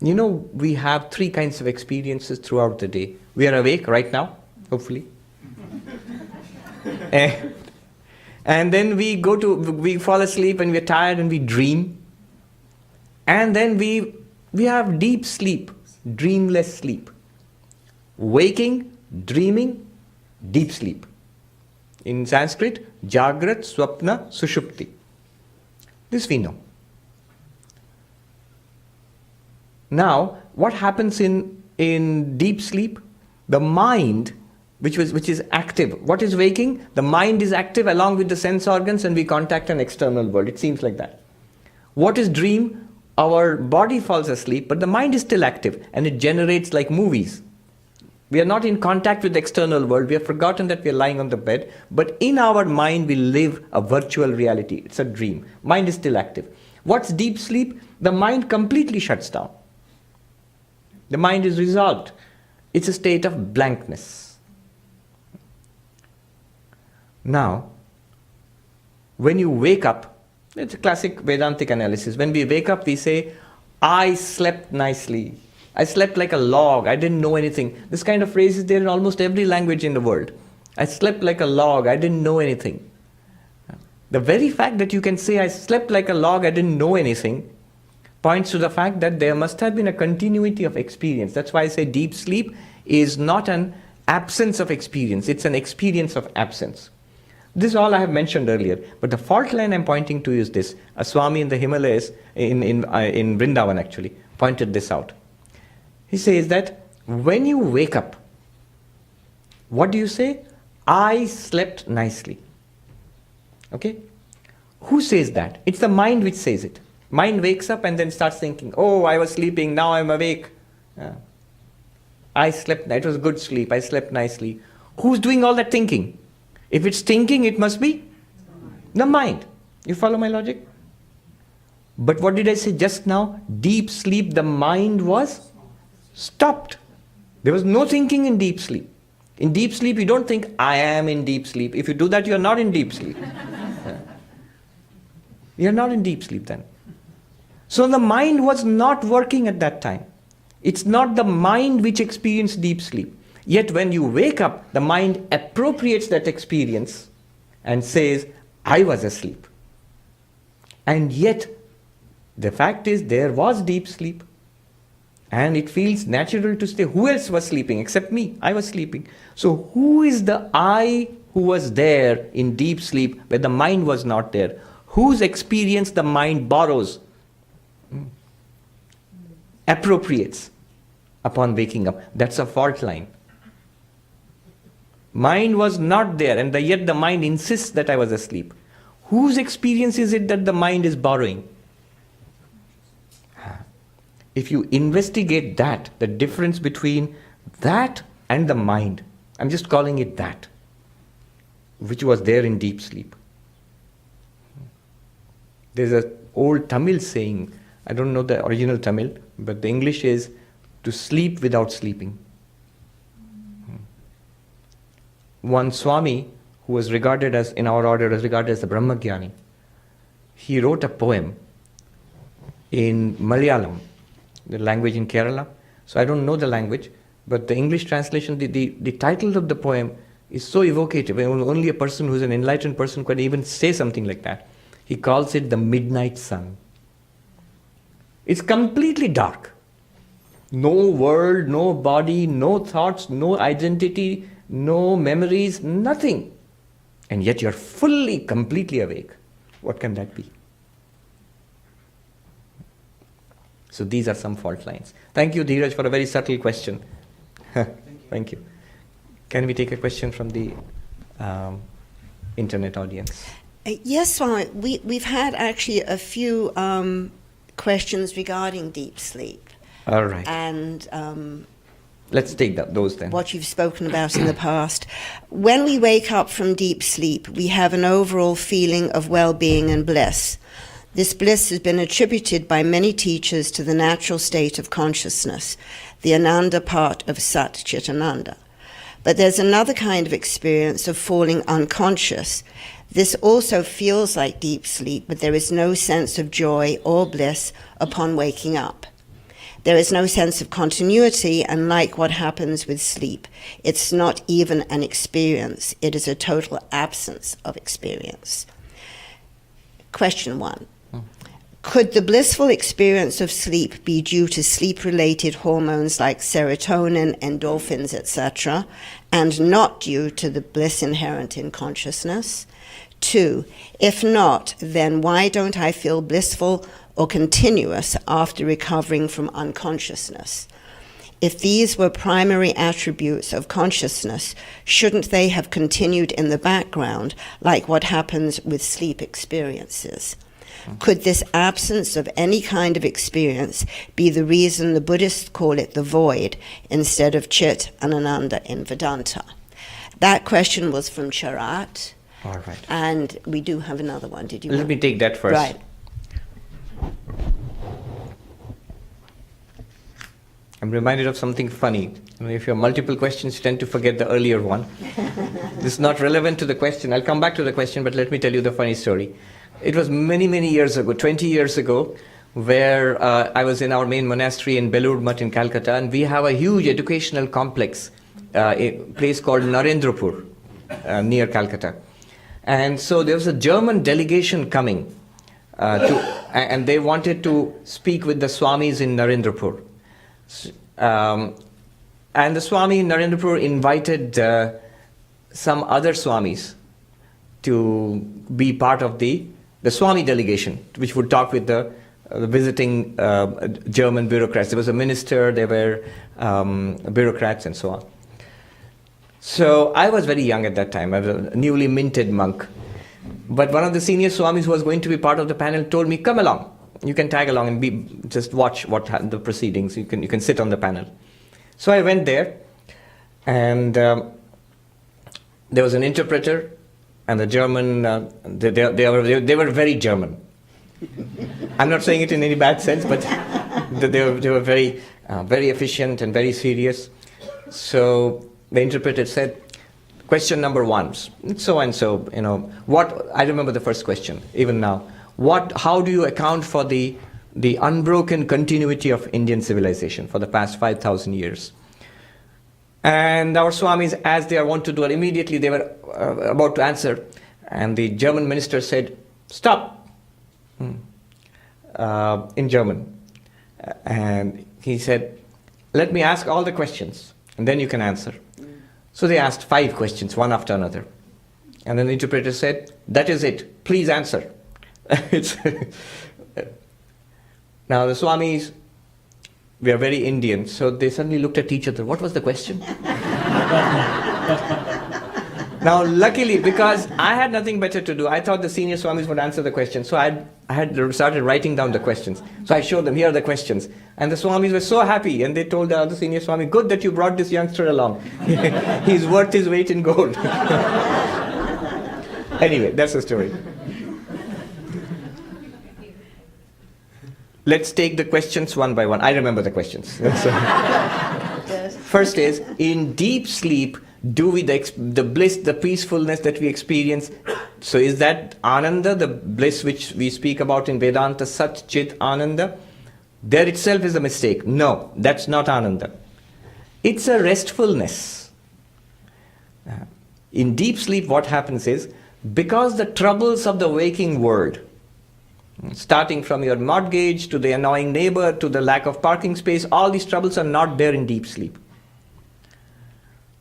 We have 3 kinds of experiences throughout the day. We are awake right now, hopefully. And then we fall asleep and we're tired and we dream. And then we have deep sleep, dreamless sleep. Waking, dreaming, deep sleep. In Sanskrit, Jagrat, Swapna, Sushupti. This we know. Now, what happens in deep sleep? The mind, which is active. What is waking? The mind is active along with the sense organs and we contact an external world. It seems like that. What is dream? Our body falls asleep, but the mind is still active and it generates like movies. We are not in contact with the external world. We have forgotten that we are lying on the bed. But in our mind, we live a virtual reality. It's a dream. Mind is still active. What's deep sleep? The mind completely shuts down. The mind is resolved. It's a state of blankness. Now, when you wake up, it's a classic Vedantic analysis. When we wake up, we say, I slept nicely. I slept like a log. I didn't know anything. This kind of phrase is there in almost every language in the world. I slept like a log. I didn't know anything. The very fact that you can say, I slept like a log, I didn't know anything, points to the fact that there must have been a continuity of experience. That's why I say deep sleep is not an absence of experience. It's an experience of absence. This is all I have mentioned earlier. But the fault line I'm pointing to is this. A Swami in the Himalayas, in Vrindavan actually, pointed this out. He says that when you wake up, what do you say? I slept nicely. Okay? Who says that? It's the mind which says it. Mind wakes up and then starts thinking, oh, I was sleeping, now I'm awake. I slept, it was good sleep, I slept nicely. Who's doing all that thinking? If it's thinking, it must be the mind. You follow my logic? But what did I say just now? Deep sleep, the mind was stopped. There was no thinking in deep sleep. In deep sleep, you don't think, I am in deep sleep. If you do that, you are not in deep sleep. You are not in deep sleep then. So the mind was not working at that time. It's not the mind which experienced deep sleep. Yet when you wake up, the mind appropriates that experience and says, I was asleep. And yet, The fact is, there was deep sleep. And it feels natural to stay. Who else was sleeping except me? I was sleeping. So who is the I who was there in deep sleep where the mind was not there? Whose experience the mind borrows, appropriates upon waking up? That's a fault line. Mind was not there, and yet the mind insists that I was asleep. Whose experience is it that the mind is borrowing? If you investigate that, the difference between that and the mind, I'm just calling it that, which was there in deep sleep. There's an old Tamil saying, I don't know the original Tamil, but the English is to sleep without sleeping. One Swami, who was regarded as, in our order, as regarded as the Brahmagyani, he wrote a poem in Malayalam, the language in Kerala. So I don't know the language, but the English translation, the title of the poem is so evocative. Only a person who's an enlightened person could even say something like that. He calls it the midnight sun. It's completely dark. No world, no body, no thoughts, no identity, no memories, nothing. And yet you're fully, completely awake. What can that be? So these are some fault lines. Thank you, Dheeraj, for a very subtle question. Thank you. Can we take a question from the internet audience? Yes, Swami. We've had actually a few questions regarding deep sleep. All right. And let's take those then. What you've spoken about in the past. When we wake up from deep sleep, we have an overall feeling of well-being and bliss. This bliss has been attributed by many teachers to the natural state of consciousness, the Ananda part of Sat-Chit Ananda. But there's another kind of experience of falling unconscious. This also feels like deep sleep, but there is no sense of joy or bliss upon waking up. There is no sense of continuity, and like what happens with sleep, it's not even an experience. It is a total absence of experience. Question 1. Could the blissful experience of sleep be due to sleep-related hormones like serotonin, endorphins, etc., and not due to the bliss inherent in consciousness? 2. If not, then why don't I feel blissful or continuous after recovering from unconsciousness? If these were primary attributes of consciousness, shouldn't they have continued in the background, like what happens with sleep experiences? Could this absence of any kind of experience be the reason the Buddhists call it the void instead of Chit and Ananda in Vedanta? That question was from Charat. All right. And we do have another one. Did you Let me take that first. Right. I'm reminded of something funny. If you have multiple questions, you tend to forget the earlier one. This is not relevant to the question. I'll come back to the question, but let me tell you the funny story. It was many, many years ago, 20 years ago, where I was in our main monastery in Belur Mutt in Calcutta, and we have a huge educational complex, a place called Narendrapur, near Calcutta. And so there was a German delegation coming, and they wanted to speak with the Swamis in Narendrapur. And the Swami in Narendrapur invited some other Swamis to be part of the Swami delegation, which would talk with the visiting German bureaucrats. There was a minister, there were bureaucrats, and so on. So I was very young at that time. I was a newly minted monk. But one of the senior Swamis who was going to be part of the panel told me, come along. You can tag along and just watch the proceedings. You can sit on the panel. So I went there, and there was an interpreter, and the German, they were very German. I'm not saying it in any bad sense, but they were very efficient and very serious. So the interpreter said, question number 1, so and so, what, I remember the first question, even now. How do you account for the unbroken continuity of Indian civilization for the past 5,000 years? And our Swamis, as they are wont to do, immediately they were about to answer. And the German minister said, stop. in German. And he said, let me ask all the questions, and then you can answer. So they asked 5 questions, one after another. And then the interpreter said, that is it, please answer. Now the Swamis, we are very Indian, so they suddenly looked at each other. What was the question? Now luckily, because I had nothing better to do, I thought the senior Swamis would answer the question. So I had started writing down the questions. So I showed them, here are the questions. And the Swamis were so happy, and they told the other senior Swami, good that you brought this youngster along. He's worth his weight in gold. Anyway, that's the story. Let's take the questions one by one. I remember the questions. First is, in deep sleep, do we the bliss, the peacefulness that we experience, so is that Ananda, the bliss which we speak about in Vedanta, Sat-Chit, Ananda? There itself is a mistake. No, that's not Ananda. It's a restfulness. In deep sleep, what happens is, because the troubles of the waking world, starting from your mortgage to the annoying neighbor to the lack of parking space, all these troubles are not there in deep sleep.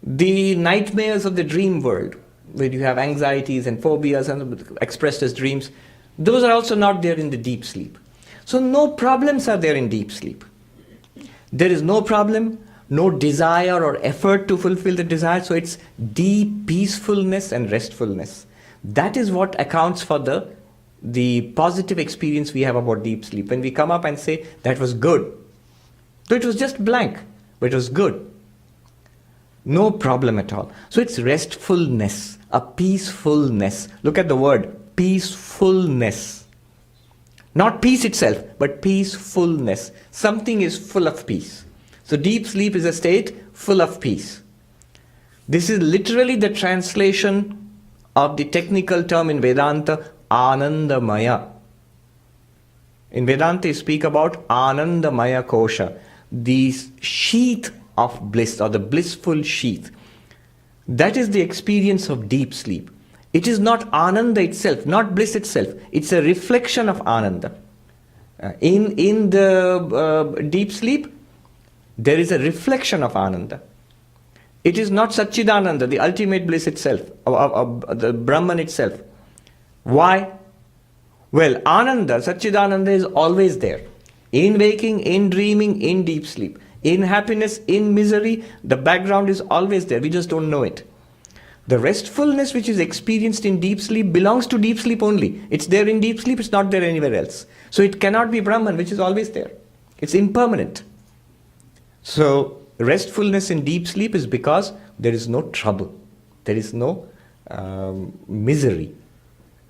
The nightmares of the dream world, where you have anxieties and phobias and expressed as dreams, those are also not there in the deep sleep. So no problems are there in deep sleep. There is no problem, no desire or effort to fulfill the desire, so it's deep peacefulness and restfulness. That is what accounts for the positive experience we have about deep sleep. When we come up and say, that was good. So it was just blank, but it was good. No problem at all. So it's restfulness, a peacefulness. Look at the word, peacefulness. Not peace itself, but peacefulness. Something is full of peace. So deep sleep is a state full of peace. This is literally the translation of the technical term in Vedanta, Anandamaya. In Vedanta, you speak about Anandamaya Kosha, the sheath of bliss, or the blissful sheath. That is the experience of deep sleep. It is not Ananda itself, not bliss itself. It's a reflection of Ananda. In the deep sleep, there is a reflection of Ananda. It is not Satchidananda, the ultimate bliss itself, the Brahman itself. Why? Well, Ananda, Satchidananda is always there. In waking, in dreaming, in deep sleep. In happiness, in misery, the background is always there. We just don't know it. The restfulness which is experienced in deep sleep belongs to deep sleep only. It's there in deep sleep, it's not there anywhere else. So it cannot be Brahman, which is always there. It's impermanent. So restfulness in deep sleep is because there is no trouble. There is no misery.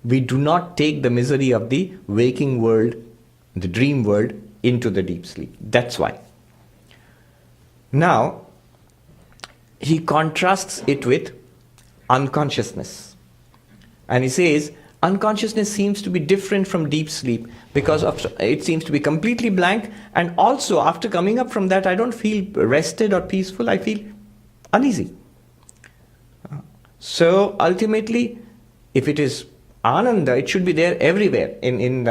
We do not take the misery of the waking world, the dream world, into the deep sleep. That's why. Now, he contrasts it with unconsciousness. And he says, unconsciousness seems to be different from deep sleep because it seems to be completely blank, and also after coming up from that, I don't feel rested or peaceful, I feel uneasy. So ultimately, if it is Ananda, it should be there everywhere, in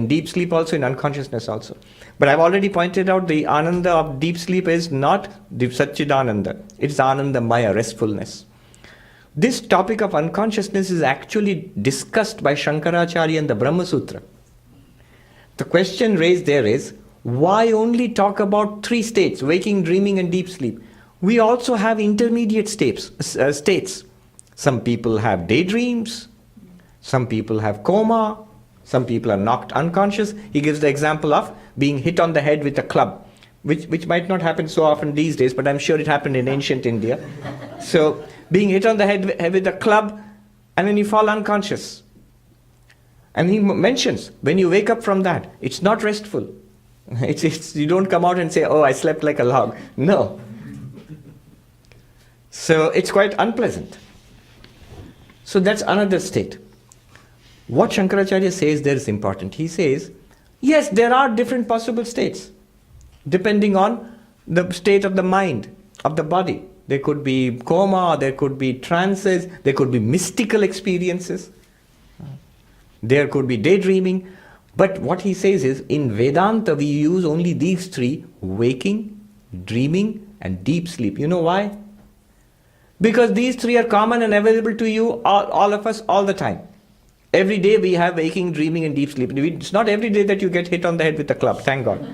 deep sleep also, in unconsciousness also. But I've already pointed out the Ananda of deep sleep is not the Satchidananda. It's Anandamaya, restfulness. This topic of unconsciousness is actually discussed by Shankaracharya in the Brahma Sutra. The question raised there is, why only talk about 3 states, waking, dreaming and deep sleep? We also have intermediate states. Some people have daydreams, some people have coma, some people are knocked unconscious. He gives the example of being hit on the head with a club, which might not happen so often these days, but I'm sure it happened in ancient India. So, being hit on the head with a club, and then you fall unconscious. And he mentions, when you wake up from that, it's not restful. You don't come out and say, oh, I slept like a log. No. So, it's quite unpleasant. So, that's another state. What Shankaracharya says there is important. He says, yes, there are different possible states, depending on the state of the mind, of the body. There could be coma, there could be trances, there could be mystical experiences, there could be daydreaming. But what he says is, in Vedanta we use only these three: waking, dreaming and deep sleep. You know why? Because these three are common and available to you, all of us, all the time. Every day we have waking, dreaming and deep sleep. It's not every day that you get hit on the head with a club, thank God.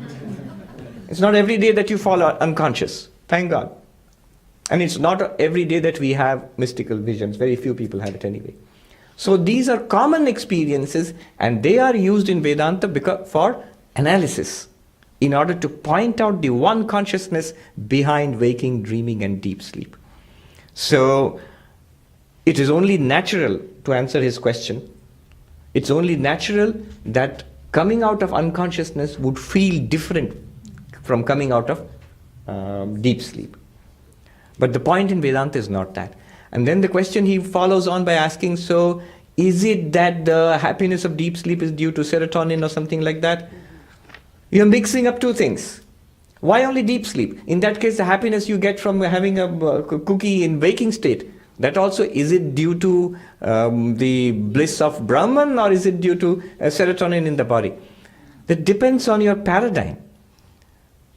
It's not every day that you fall unconscious, thank God. And it's not every day that we have mystical visions. Very few people have it anyway. So these are common experiences, and they are used in Vedanta for analysis, in order to point out the one consciousness behind waking, dreaming and deep sleep. So it is only natural, to answer his question, it's only natural that coming out of unconsciousness would feel different from coming out of deep sleep. But the point in Vedanta is not that. And then the question he follows on by asking, so is it that the happiness of deep sleep is due to serotonin or something like that? You're mixing up two things. Why only deep sleep? In that case, the happiness you get from having a cookie in waking state, that also, is it due to the bliss of Brahman, or is it due to serotonin in the body? That depends on your paradigm.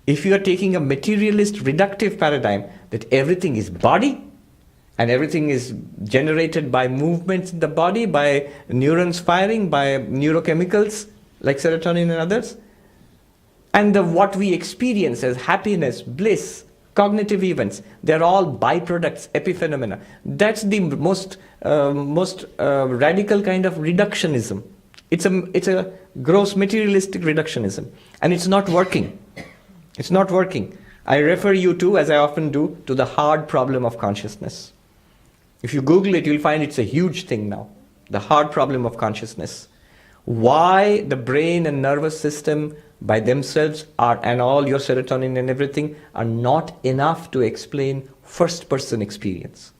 If you are taking a materialist, reductive paradigm, that everything is body, and everything is generated by movements in the body, by neurons firing, by neurochemicals like serotonin and others, and what we experience as happiness, bliss, cognitive events, they're all byproducts, epiphenomena. That's the most radical kind of reductionism. It's a gross materialistic reductionism, and it's not working. It's not working. I refer you to, as I often do, to the hard problem of consciousness. If you Google it, you'll find it's a huge thing now. The hard problem of consciousness. Why the brain and nervous system by themselves are, and all your serotonin and everything, are not enough to explain first-person experience.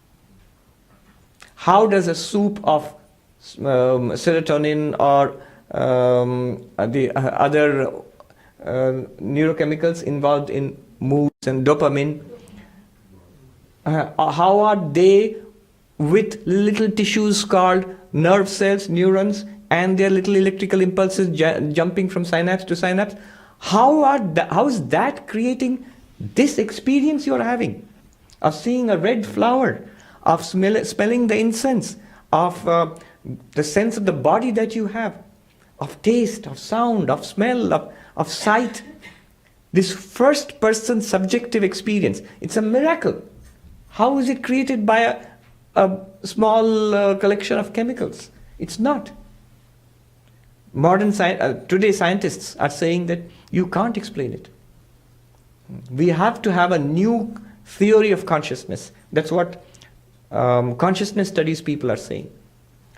How does a soup of serotonin or the other neurochemicals involved in moods and dopamine, how are they with little tissues called nerve cells, neurons, and their little electrical impulses jumping from synapse to synapse? How is that creating this experience you're having of seeing a red flower, of smelling the incense, of the sense of the body that you have, of taste, of sound, of smell, of sight? This first person subjective experience, it's a miracle. How is it created by a small collection of chemicals? It's not. Today scientists are saying that you can't explain it. We have to have a new theory of consciousness. That's what consciousness studies people are saying.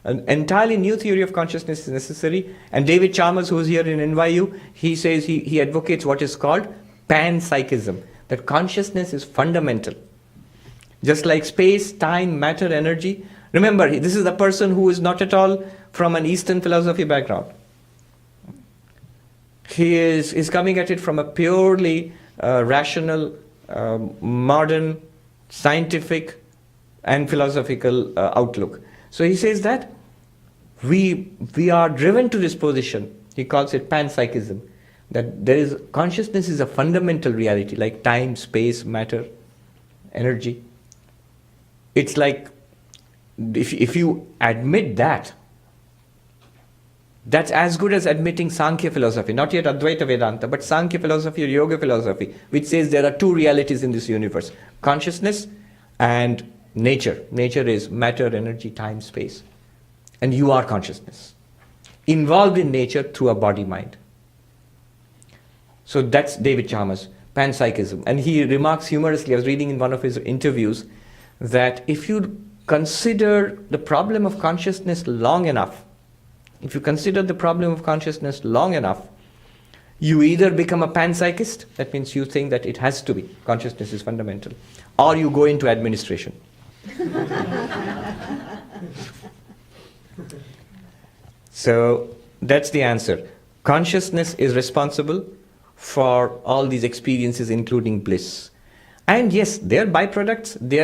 An entirely new theory of consciousness is necessary. And David Chalmers, who is here in NYU, he says he advocates what is called panpsychism, that consciousness is fundamental. Just like space, time, matter, energy. Remember, this is a person who is not at all from an Eastern philosophy background. He is coming at it from a purely rational, modern, scientific and philosophical outlook. So he says that we are driven to this position. He calls it panpsychism, that consciousness is a fundamental reality, like time, space, matter, energy. It's like, if you admit that, that's as good as admitting Sankhya philosophy, not yet Advaita Vedanta, but Sankhya philosophy or Yoga philosophy, which says there are two realities in this universe: consciousness and nature. Nature is matter, energy, time, space. And you are consciousness, involved in nature through a body-mind. So that's David Chalmers, panpsychism. And he remarks humorously, I was reading in one of his interviews, that if you consider the problem of consciousness long enough, you either become a panpsychist, that means you think that it has to be, consciousness is fundamental, or you go into administration. So that's the answer. Consciousness is responsible for all these experiences, including bliss. And yes, they are byproducts. They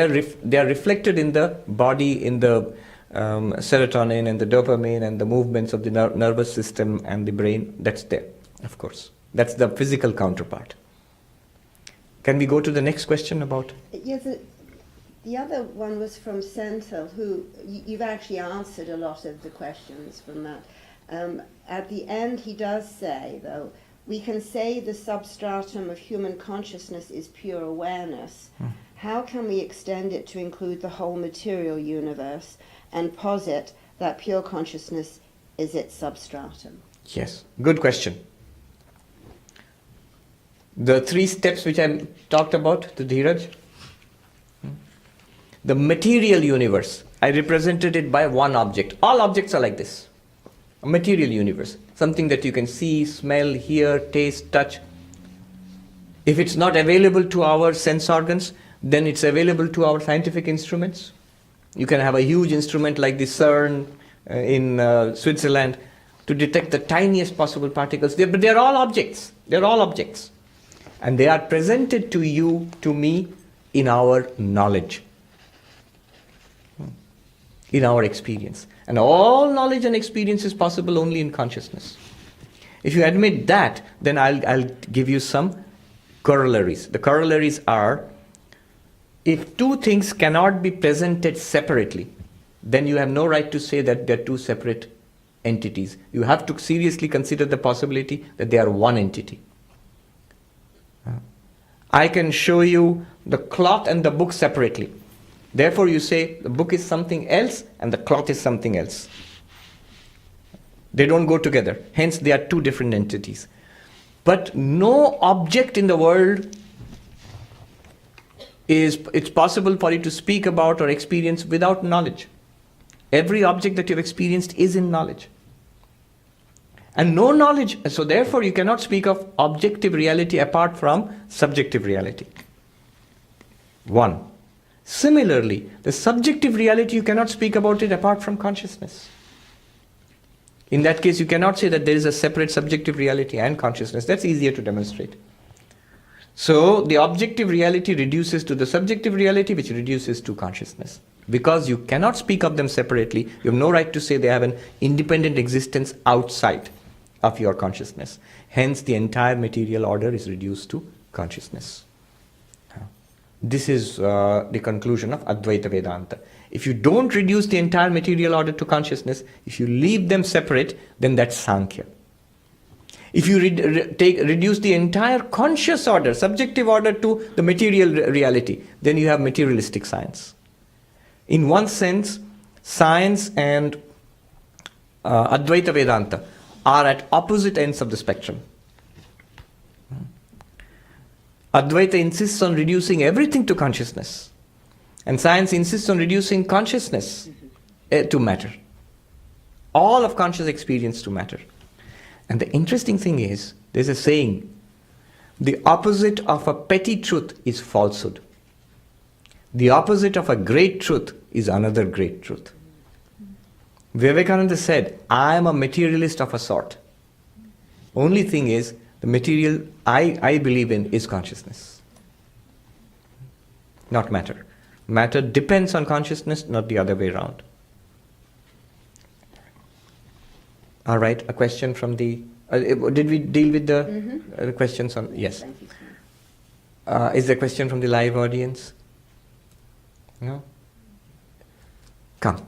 are reflected in the body, in the serotonin and the dopamine and the movements of the nervous system and the brain, that's there, of course. That's the physical counterpart. Can we go to the next question about? Yes, the other one was from Senthil, who you've actually answered a lot of the questions from that. At the end, he does say, though, we can say the substratum of human consciousness is pure awareness. How can we extend it to include the whole material universe and posit that pure consciousness is its substratum? Yes, good question. The 3 steps which I talked about to Dheeraj, the material universe, I represented it by one object. All objects are like this. A material universe, something that you can see, smell, hear, taste, touch. If it's not available to our sense organs, then it's available to our scientific instruments. You can have a huge instrument like the CERN in Switzerland to detect the tiniest possible particles. But they're all objects. They're all objects. And they are presented to you, to me, in our knowledge, in our experience. And all knowledge and experience is possible only in consciousness. If you admit that, then I'll give you some corollaries. The corollaries are, if 2 things cannot be presented separately, then you have no right to say that they're 2 separate entities. You have to seriously consider the possibility that they are one entity. I can show you the cloth and the book separately. Therefore you say the book is something else and the cloth is something else. They don't go together. Hence they are 2 different entities. But no object in the world it's possible for you to speak about or experience without knowledge. Every object that you've experienced is in knowledge. And no knowledge, so therefore you cannot speak of objective reality apart from subjective reality. 1. Similarly, the subjective reality, you cannot speak about it apart from consciousness. In that case, you cannot say that there is a separate subjective reality and consciousness. That's easier to demonstrate. So the objective reality reduces to the subjective reality, which reduces to consciousness. Because you cannot speak of them separately, you have no right to say they have an independent existence outside of your consciousness. Hence, the entire material order is reduced to consciousness. This is the conclusion of Advaita Vedanta. If you don't reduce the entire material order to consciousness, if you leave them separate, then that's Sankhya. If you reduce the entire conscious order, subjective order to the material reality, then you have materialistic science. In one sense, science and Advaita Vedanta are at opposite ends of the spectrum. Advaita insists on reducing everything to consciousness, and science insists on reducing consciousness to matter. All of conscious experience to matter. And the interesting thing is, there's a saying, the opposite of a petty truth is falsehood. The opposite of a great truth is another great truth. Vivekananda said, I am a materialist of a sort. Only thing is, the material I believe in is consciousness, not matter. Matter depends on consciousness, not the other way around. All right, a question from the... did we deal with the questions on... Yes. Is there a question from the live audience? No? Come.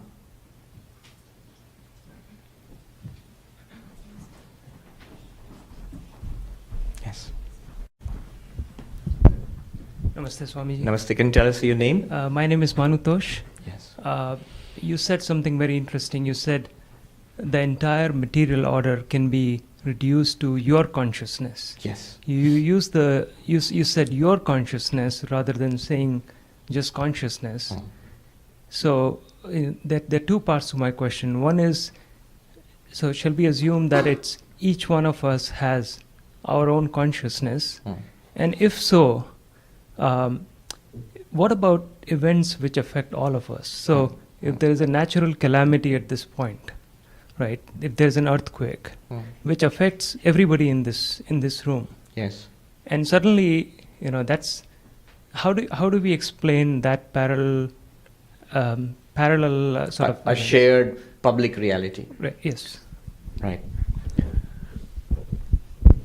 Yes. Namaste, Swamiji. Namaste. Can you tell us your name? My name is Manutosh. Yes. You said something very interesting. You said the entire material order can be reduced to your consciousness. Yes. You said your consciousness rather than saying just consciousness. So there are 2 parts to my question. One is, so shall we assume that it's each one of us has our own consciousness? And if so, what about events which affect all of us? So if there is a natural calamity at this point, right? If there's an earthquake, which affects everybody in this room, Yes. and suddenly, that's how do we explain that parallel parallel sort of a shared public reality. Right, yes. Right.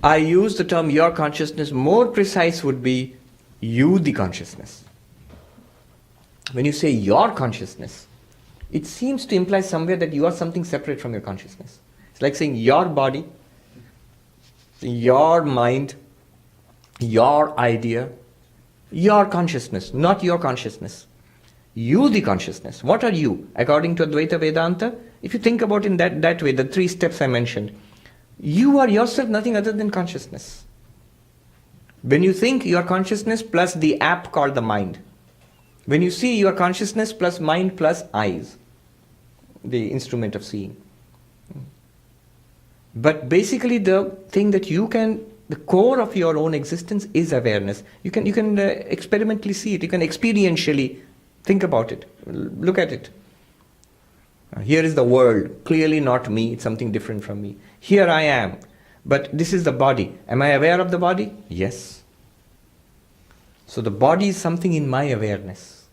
I use the term your consciousness. More precise would be you, the consciousness. When you say your consciousness, it seems to imply somewhere that you are something separate from your consciousness. It's like saying your body, your mind, your idea, your consciousness, not your consciousness. You, the consciousness. What are you? According to Advaita Vedanta, if you think about it in that way, the 3 steps I mentioned, you are yourself nothing other than consciousness. When you think, you are consciousness plus the app called the mind. When you see, you are consciousness plus mind plus eyes, the instrument of seeing. But basically the thing that you can, the core of your own existence is awareness. You can experimentally see it, you can experientially think about it, look at it. Here is the world, clearly not me, it's something different from me. Here I am, but this is the body. Am I aware of the body? Yes. So the body is something in my awareness.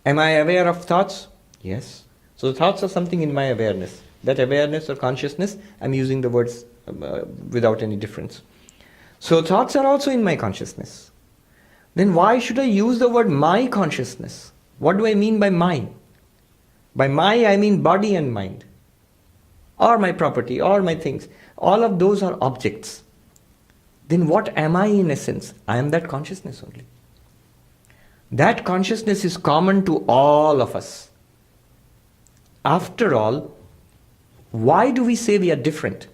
Am I aware of thoughts? Yes. So the thoughts are something in my awareness. That awareness or consciousness, I'm using the words without any difference. So thoughts are also in my consciousness. Then why should I use the word my consciousness? What do I mean by mine? By my, I mean body and mind. Or my property, or my things. All of those are objects. Then what am I in essence? I am that consciousness only. That consciousness is common to all of us. After all, why do we say we are different?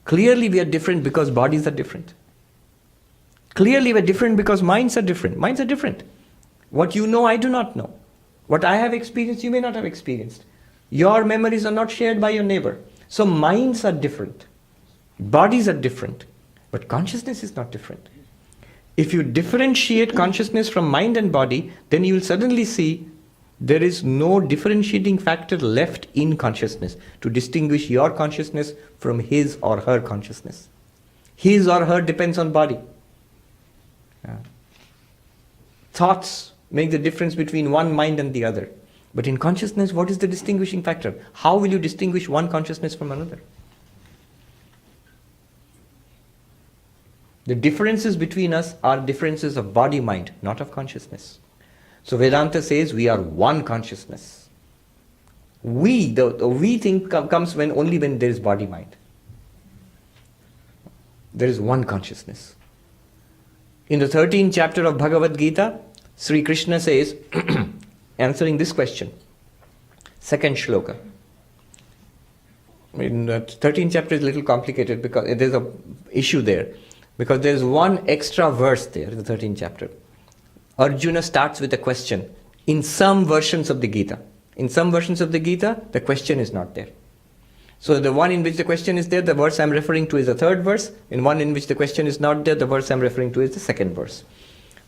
Clearly we are different because bodies are different. Clearly we are different because minds are different. Minds are different. What you know, I do not know. What I have experienced, you may not have experienced. Your memories are not shared by your neighbor. So minds are different. Bodies are different. But consciousness is not different. If you differentiate consciousness from mind and body, then you will suddenly see there is no differentiating factor left in consciousness to distinguish your consciousness from his or her consciousness. His or her depends on body. Thoughts make the difference between one mind and the other. But in consciousness, what is the distinguishing factor? How will you distinguish one consciousness from another? The differences between us are differences of body-mind, not of consciousness. So Vedanta says we are one consciousness. The we thing comes only when there is body-mind. There is one consciousness. In the 13th chapter of Bhagavad Gita, Sri Krishna says, answering this question, second shloka. In the 13th chapter is a little complicated because there's an issue there. Because there is one extra verse there in the 13th chapter. Arjuna starts with a question in some versions of the Gita. In some versions of the Gita, the question is not there. So the one in which the question is there, the verse I'm referring to is the 3rd verse. In one in which the question is not there, the verse I'm referring to is the 2nd verse.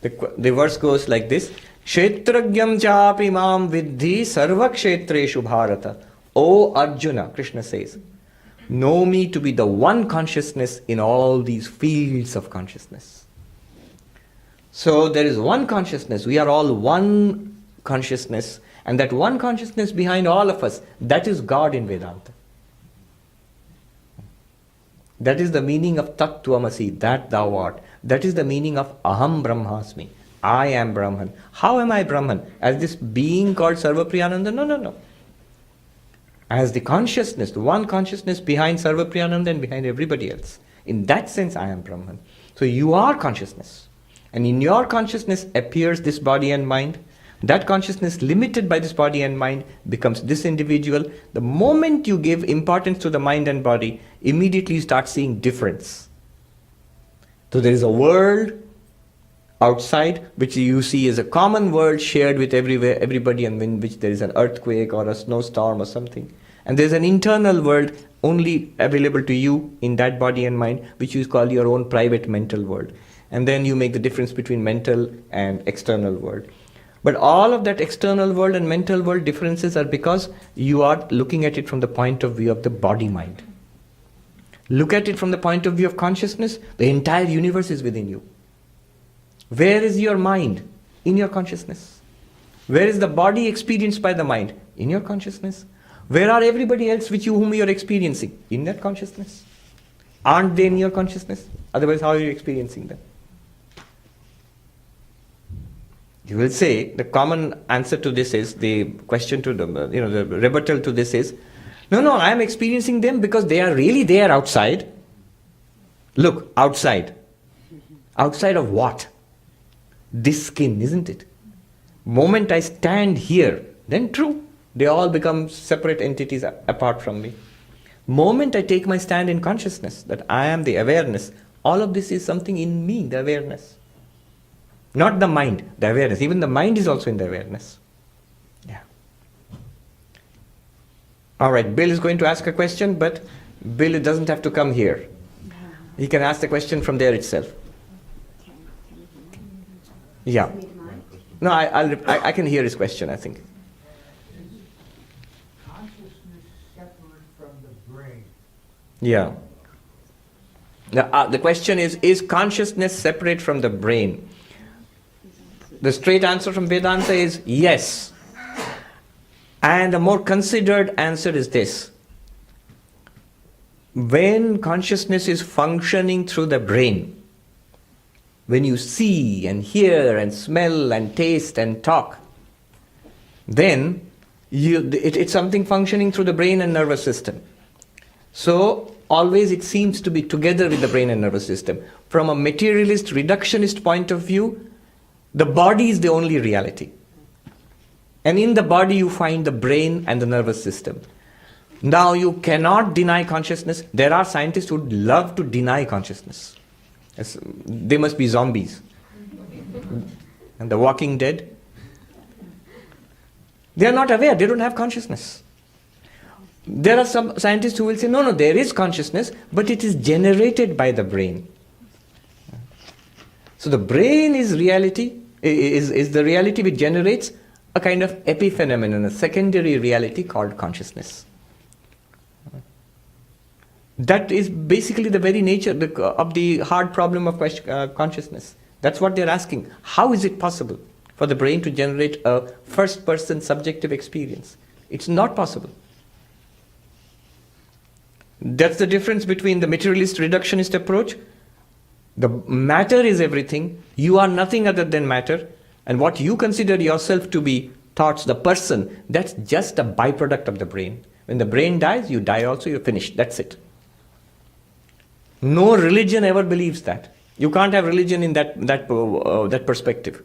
The verse goes like this. Kshetragyam chapi mam vidhi sarva kshetreshu bharata. O Arjuna, Krishna says, know me to be the one consciousness in all these fields of consciousness. So there is one consciousness. We are all one consciousness. And that one consciousness behind all of us, that is God in Vedanta. That is the meaning of Tat Tvamasi, that thou art. That is the meaning of Aham Brahmasmi. I am Brahman. How am I Brahman? As this being called Sarvapriyananda? No. As the consciousness, the one consciousness behind Sarvapriyananda and behind everybody else. In that sense, I am Brahman. So you are consciousness. And in your consciousness appears this body and mind. That consciousness limited by this body and mind becomes this individual. The moment you give importance to the mind and body, immediately you start seeing difference. So there is a world outside which you see as a common world shared with everybody, and in which there is an earthquake or a snowstorm or something. And there is an internal world only available to you in that body and mind, which you call your own private mental world. And then you make the difference between mental and external world. But all of that external world and mental world differences are because you are looking at it from the point of view of the body-mind. Look at it from the point of view of consciousness, the entire universe is within you. Where is your mind? In your consciousness. Where is the body experienced by the mind? In your consciousness. Where are everybody else with you whom you are experiencing? In that consciousness. Aren't they in your consciousness? Otherwise, how are you experiencing them? You will say, the common answer to this is, the question to the, the rebuttal to this is, no, I am experiencing them because they are really there outside. Look, outside. Outside of what? This skin, isn't it? Moment I stand here, then true, they all become separate entities apart from me. Moment I take my stand in consciousness, that I am the awareness, all of this is something in me, the awareness. Not the mind, the awareness. Even the mind is also in the awareness. Yeah. Alright, Bill is going to ask a question, but Bill doesn't have to come here. He can ask the question from there itself. Yeah. No, I can hear his question, I think. Consciousness separate from the brain? Yeah. The question is consciousness separate from the brain? The straight answer from Vedanta is yes. And a more considered answer is this. When consciousness is functioning through the brain, when you see and hear and smell and taste and talk, then it's something functioning through the brain and nervous system. So always it seems to be together with the brain and nervous system. From a materialist, reductionist point of view, the body is the only reality. And in the body you find the brain and the nervous system. Now you cannot deny consciousness. There are scientists who would love to deny consciousness. They must be zombies. And the Walking Dead, they are not aware, they don't have consciousness. There are some scientists who will say, no, there is consciousness, but it is generated by the brain. So the brain is reality, is the reality which generates a kind of epiphenomenon, a secondary reality called consciousness. That is basically the very nature of the hard problem of consciousness. That's what they're asking. How is it possible for the brain to generate a first-person subjective experience? It's not possible. That's the difference between the materialist reductionist approach. The matter is everything. You are nothing other than matter. And what you consider yourself to be, thoughts, the person, that's just a byproduct of the brain. When the brain dies, you die also, you're finished. That's it. No religion ever believes that. You can't have religion in that perspective.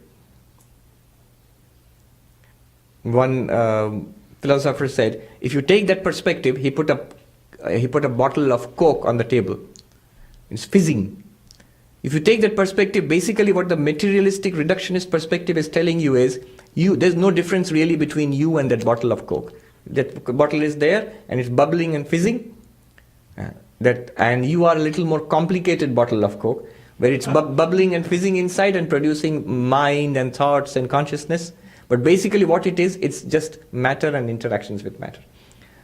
One philosopher said, if you take that perspective, he put a bottle of Coke on the table. It's fizzing. If you take that perspective, basically what the materialistic reductionist perspective is telling you is, there's no difference really between you and that bottle of Coke. That bottle is there and it's bubbling and fizzing. And you are a little more complicated bottle of Coke, where it's bubbling and fizzing inside and producing mind and thoughts and consciousness. But basically what it is, it's just matter and interactions with matter.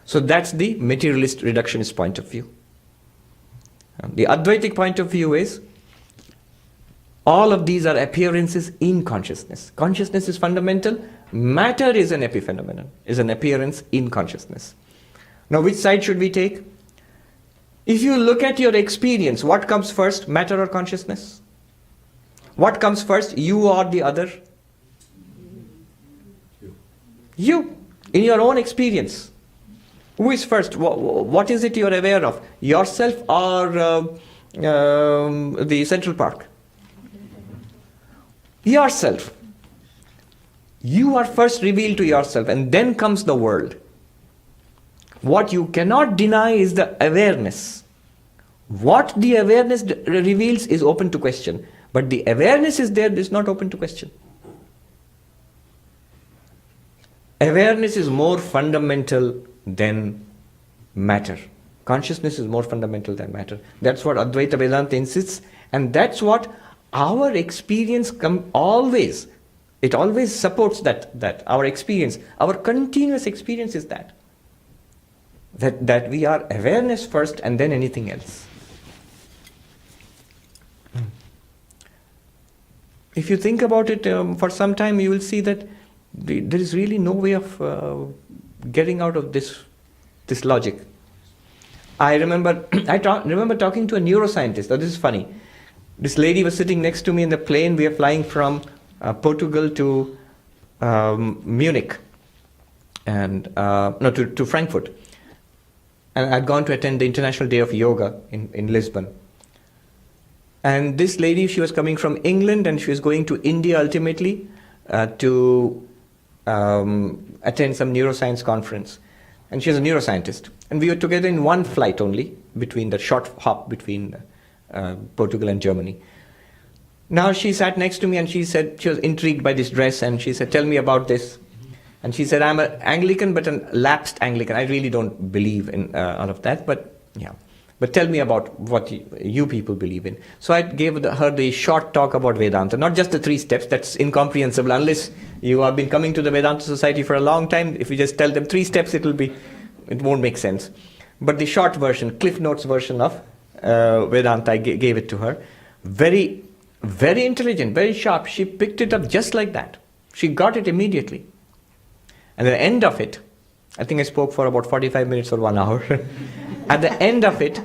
So that's the materialist reductionist point of view. The Advaitic point of view is, all of these are appearances in consciousness. Consciousness is fundamental. Matter is an epiphenomenon, is an appearance in consciousness. Now which side should we take? If you look at your experience, what comes first, matter or consciousness? What comes first, you or the other? You, in your own experience. Who is first? What is it you're aware of? Yourself or the Central Park? Yourself. You are first revealed to yourself, and then comes the world. What you cannot deny is the awareness. What the awareness reveals is open to question. But the awareness is there, is not open to question. Awareness is more fundamental than matter. Consciousness is more fundamental than matter. That's what Advaita Vedanta insists, and that's what our experience always supports that our experience, our continuous experience is that we are awareness first and then anything else. If you think about it for some time, you will see that there is really no way of getting out of this logic. I remember remember talking to a neuroscientist. Now this is funny. This lady was sitting next to me in the plane. We are flying from Portugal to Munich, and to Frankfurt. And I'd gone to attend the International Day of Yoga in Lisbon. And this lady, she was coming from England and she was going to India ultimately to attend some neuroscience conference. And she's a neuroscientist. And we were together in one flight only, between the short hop between Portugal and Germany. Now she sat next to me and she said, she was intrigued by this dress, and she said, tell me about this. And she said, I'm an Anglican, but a lapsed Anglican. I really don't believe in all of that, but yeah. But tell me about what you people believe in. So I gave her the short talk about Vedanta, not just the 3 steps. That's incomprehensible unless you have been coming to the Vedanta Society for a long time. If you just tell them 3 steps, it won't make sense. But the short version, Cliff Notes version of Vedanta, I gave it to her. Very, very intelligent, very sharp. She picked it up just like that. She got it immediately. And at the end of it, I think I spoke for about 45 minutes or 1 hour. At the end of it,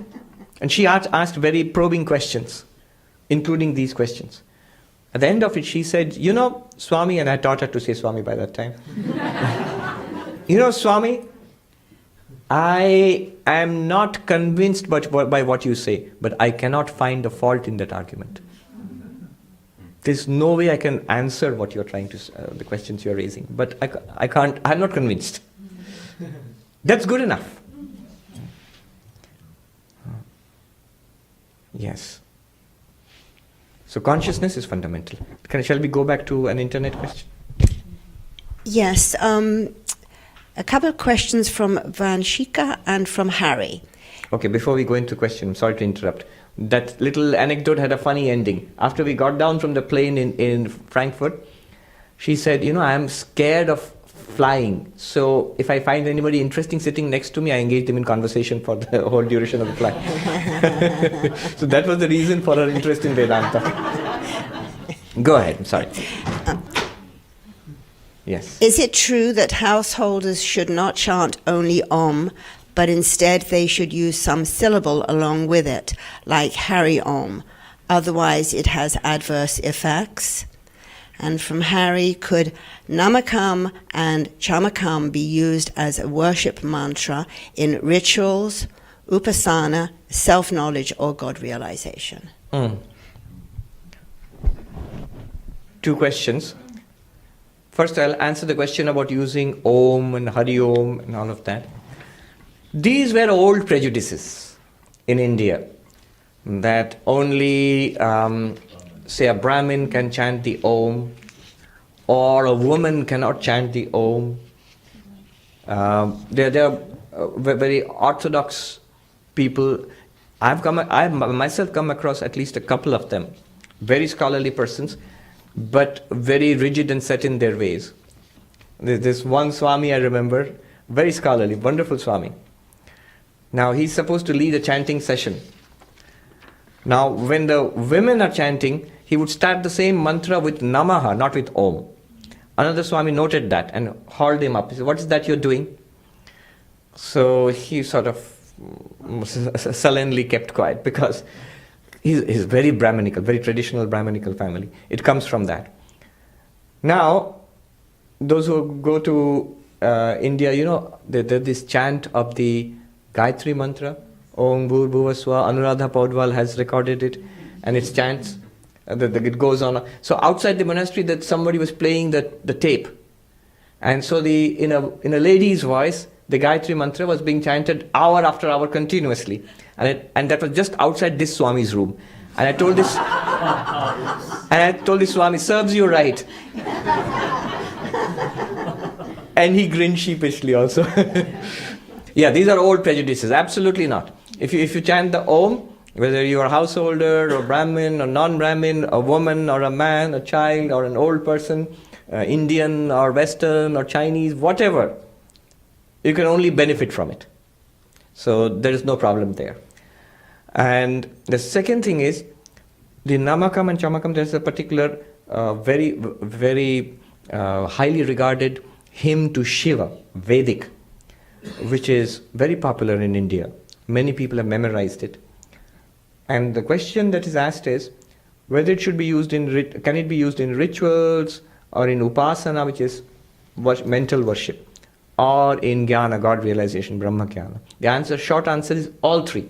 and she asked very probing questions, including these questions. At the end of it, she said, you know, Swami, and I taught her to say Swami by that time. You know, Swami, I am not convinced by what you say, but I cannot find a fault in that argument. There's no way I can answer what you're trying to, the questions you're raising, but I can't, I'm not convinced. That's good enough. Yes. So consciousness is fundamental. Shall we go back to an internet question? Yes. A couple of questions from Vanshika and from Harry. Okay, before we go into question, sorry to interrupt. That little anecdote had a funny ending. After we got down from the plane in Frankfurt, she said, you know, I am scared of flying. So if I find anybody interesting sitting next to me, I engage them in conversation for the whole duration of the flight. So that was the reason for her interest in Vedanta. Go ahead, I'm sorry. Yes. Is it true that householders should not chant only Om, but instead they should use some syllable along with it, like Hari Om? Otherwise it has adverse effects? And from Harry, could namakam and chamakam be used as a worship mantra in rituals, upasana, self-knowledge, or God realization? 2 questions. First, I'll answer the question about using Om and Hari Om and all of that. These were old prejudices in India, that only, say, a Brahmin can chant the Om, or a woman cannot chant the Om. They're very orthodox people. I've myself come across at least a couple of them, very scholarly persons, but very rigid and set in their ways. There's one Swami I remember, very scholarly, wonderful Swami. Now he's supposed to lead a chanting session. Now when the women are chanting, he would start the same mantra with Namaha, not with Om. Another Swami noted that and hauled him up. He said, what is that you're doing? So he sort of sullenly kept quiet, because he's very Brahminical, very traditional Brahminical family. It comes from that. Now, those who go to India, you know, there's this chant of the Gayatri mantra, Om Bhur Bhuvaswa, Anuradha Paudwal has recorded it, and it's chants. It goes on. So outside the monastery, that somebody was playing the tape, and so in a lady's voice, the Gayatri mantra was being chanted hour after hour continuously, and that was just outside this Swami's room. And I told this Swami, serves you right. And he grinned sheepishly also. Yeah, these are old prejudices. Absolutely not. If you chant the Om, whether you are a householder or Brahmin or non-Brahmin, a woman or a man, a child or an old person, Indian or Western or Chinese, whatever, you can only benefit from it. So there is no problem there. And the second thing is, the namakam and chamakam, there's a particular very, very highly regarded hymn to Shiva, Vedic, which is very popular in India. Many people have memorized it. And the question that is asked is whether it should be used can it be used in rituals or in upasana, which is mental worship, or in jnana, God realization, Brahma jnana. The short answer is all three.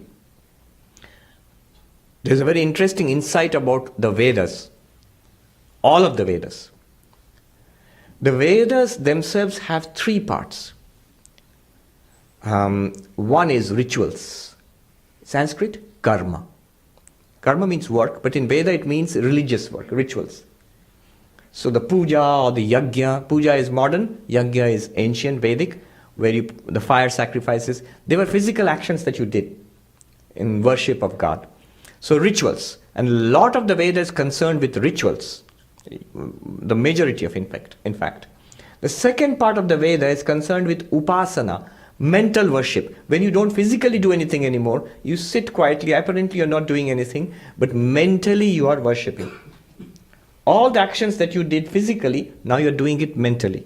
There's a very interesting insight about the Vedas, all of the Vedas. The Vedas themselves have three parts. One is rituals. Sanskrit, karma. Karma means work, but in Veda it means religious work, rituals. So the puja or the yajna, puja is modern, yajna is ancient, Vedic, where the fire sacrifices, they were physical actions that you did in worship of God. So rituals, and a lot of the Veda is concerned with rituals, the majority of in fact. The second part of the Veda is concerned with upasana, mental worship. When you don't physically do anything anymore, you sit quietly, apparently you're not doing anything, but mentally you are worshipping. All the actions that you did physically, now you're doing it mentally.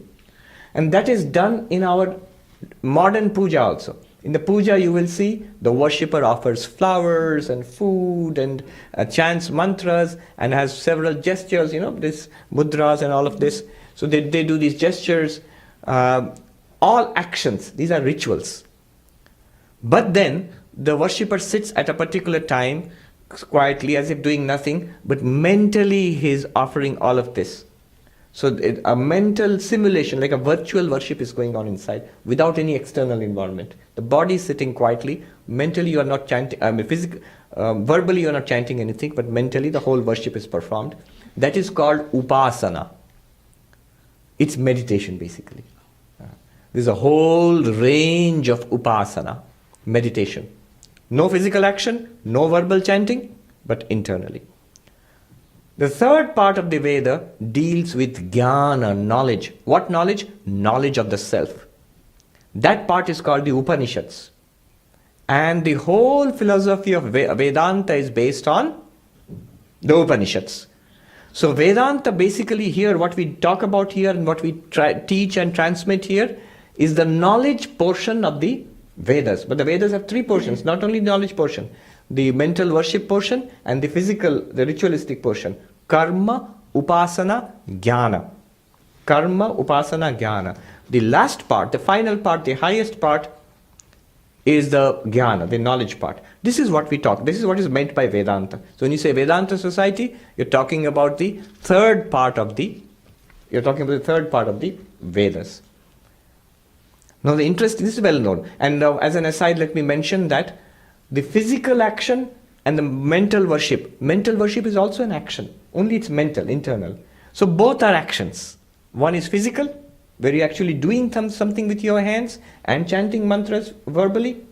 And that is done in our modern puja also. In the puja you will see the worshipper offers flowers and food and chants mantras and has several gestures, this mudras and all of this. So they do these gestures, all actions, these are rituals. But then the worshipper sits at a particular time quietly as if doing nothing, but mentally he is offering all of this. So a mental simulation, like a virtual worship is going on inside without any external environment. The body is sitting quietly, mentally you are not chanting, verbally you are not chanting anything, but mentally the whole worship is performed. That is called upasana. It's meditation basically. There's a whole range of upasana, meditation. No physical action, no verbal chanting, but internally. The third part of the Veda deals with jnana, knowledge. What knowledge? Knowledge of the self. That part is called the Upanishads. And the whole philosophy of Vedanta is based on the Upanishads. So Vedanta basically here, what we talk about here and what we teach and transmit here is the knowledge portion of the Vedas. But the Vedas have three portions, not only knowledge portion, the mental worship portion and the physical, the ritualistic portion. Karma, upasana, jnana. Karma, upasana, jnana. The last part, the final part, the highest part is the jnana, the knowledge part. This is what we talk. This is what is meant by Vedanta. So when you say Vedanta society, you're talking about the third part of the Vedas. Now the interest, this is well known. And as an aside, let me mention that the physical action and the mental worship is also an action. Only it's mental, internal. So both are actions. One is physical, where you're actually doing something with your hands and chanting mantras verbally.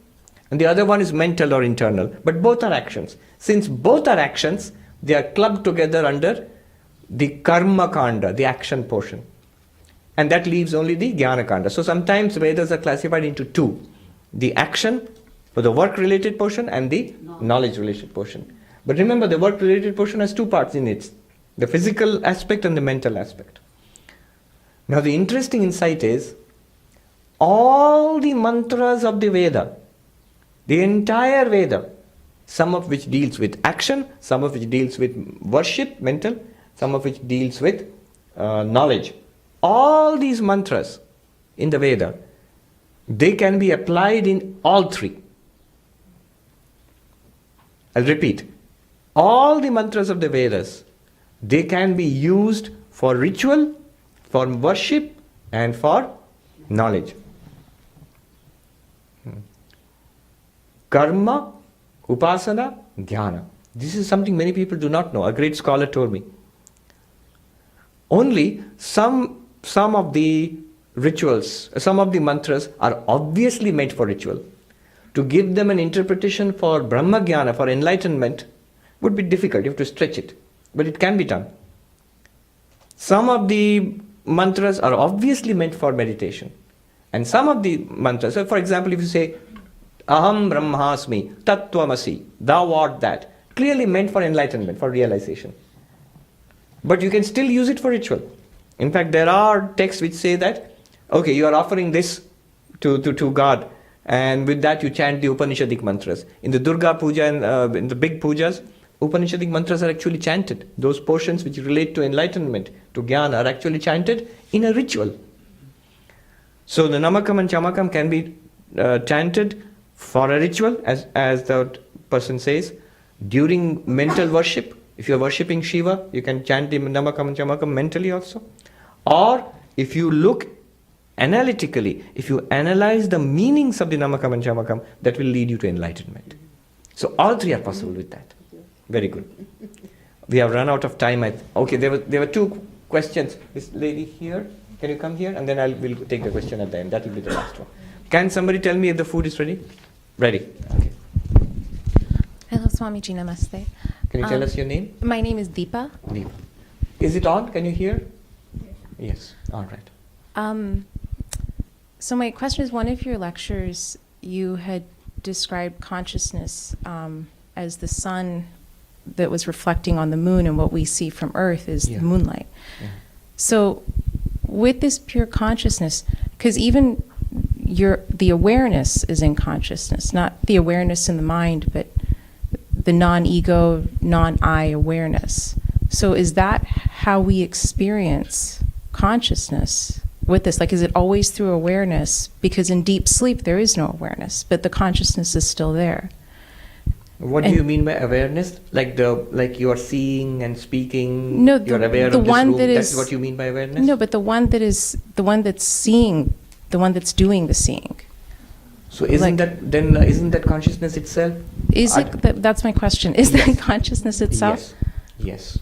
And the other one is mental or internal. But both are actions. Since both are actions, they are clubbed together under the karma kanda, the action portion. And that leaves only the jnana kanda. So sometimes Vedas are classified into two. The action for the work-related portion and the knowledge-related portion. But remember, the work-related portion has two parts in it. The physical aspect and the mental aspect. Now the interesting insight is, all the mantras of the Veda, the entire Veda, some of which deals with action, some of which deals with worship, mental, some of which deals with knowledge. All these mantras in the Veda, they can be applied in all three. I'll repeat. All the mantras of the Vedas, they can be used for ritual, for worship, and for knowledge. Karma, upasana, jnana. This is something many people do not know. A great scholar told me. Only some of the rituals, some of the mantras are obviously meant for ritual. To give them an interpretation for Brahma Jnana, for enlightenment, would be difficult. You have to stretch it. But it can be done. Some of the mantras are obviously meant for meditation. And some of the mantras, so for example, if you say, Aham Brahmasmi, Tattvamasi, thou art that, clearly meant for enlightenment, for realization. But you can still use it for ritual. In fact, there are texts which say that, okay, you are offering this to God, and with that you chant the Upanishadic mantras. In the Durga Puja and in the big pujas, Upanishadic mantras are actually chanted. Those portions which relate to enlightenment, to jnana, are actually chanted in a ritual. So the namakam and chamakam can be chanted for a ritual, as the person says, during mental worship. If you are worshipping Shiva, you can chant the namakam and chamakam mentally also. Or if you look analytically, if you analyze the meanings of the namakam and chamakam, that will lead you to enlightenment. So all three are possible with that. Very good. We have run out of time. Okay, there were two questions. This lady here, can you come here? And then we'll take the question at the end. That will be the last one. Can somebody tell me if the food is ready? Ready. Okay. Hello, Swamiji, namaste. Can you tell us your name? My name is Deepa. Deepa. Is it on? Can you hear? Yes. All right. So my question is, one of your lectures, you had described consciousness as the sun that was reflecting on the moon, and what we see from Earth is the moonlight. Yeah. So with this pure consciousness, because even the awareness is in consciousness, not the awareness in the mind, but the non-ego, non-I awareness. So is that how we experience consciousness with this? Like, is it always through awareness? Because in deep sleep there is no awareness, but the consciousness is still there. What do you mean by awareness? Like you are seeing and speaking? No, you're aware the of this one room? that is, that's what you mean by awareness? No, but the one that's seeing, the one that's doing the seeing. So isn't that consciousness itself? Is it? That's my question. Is that consciousness itself? Yes.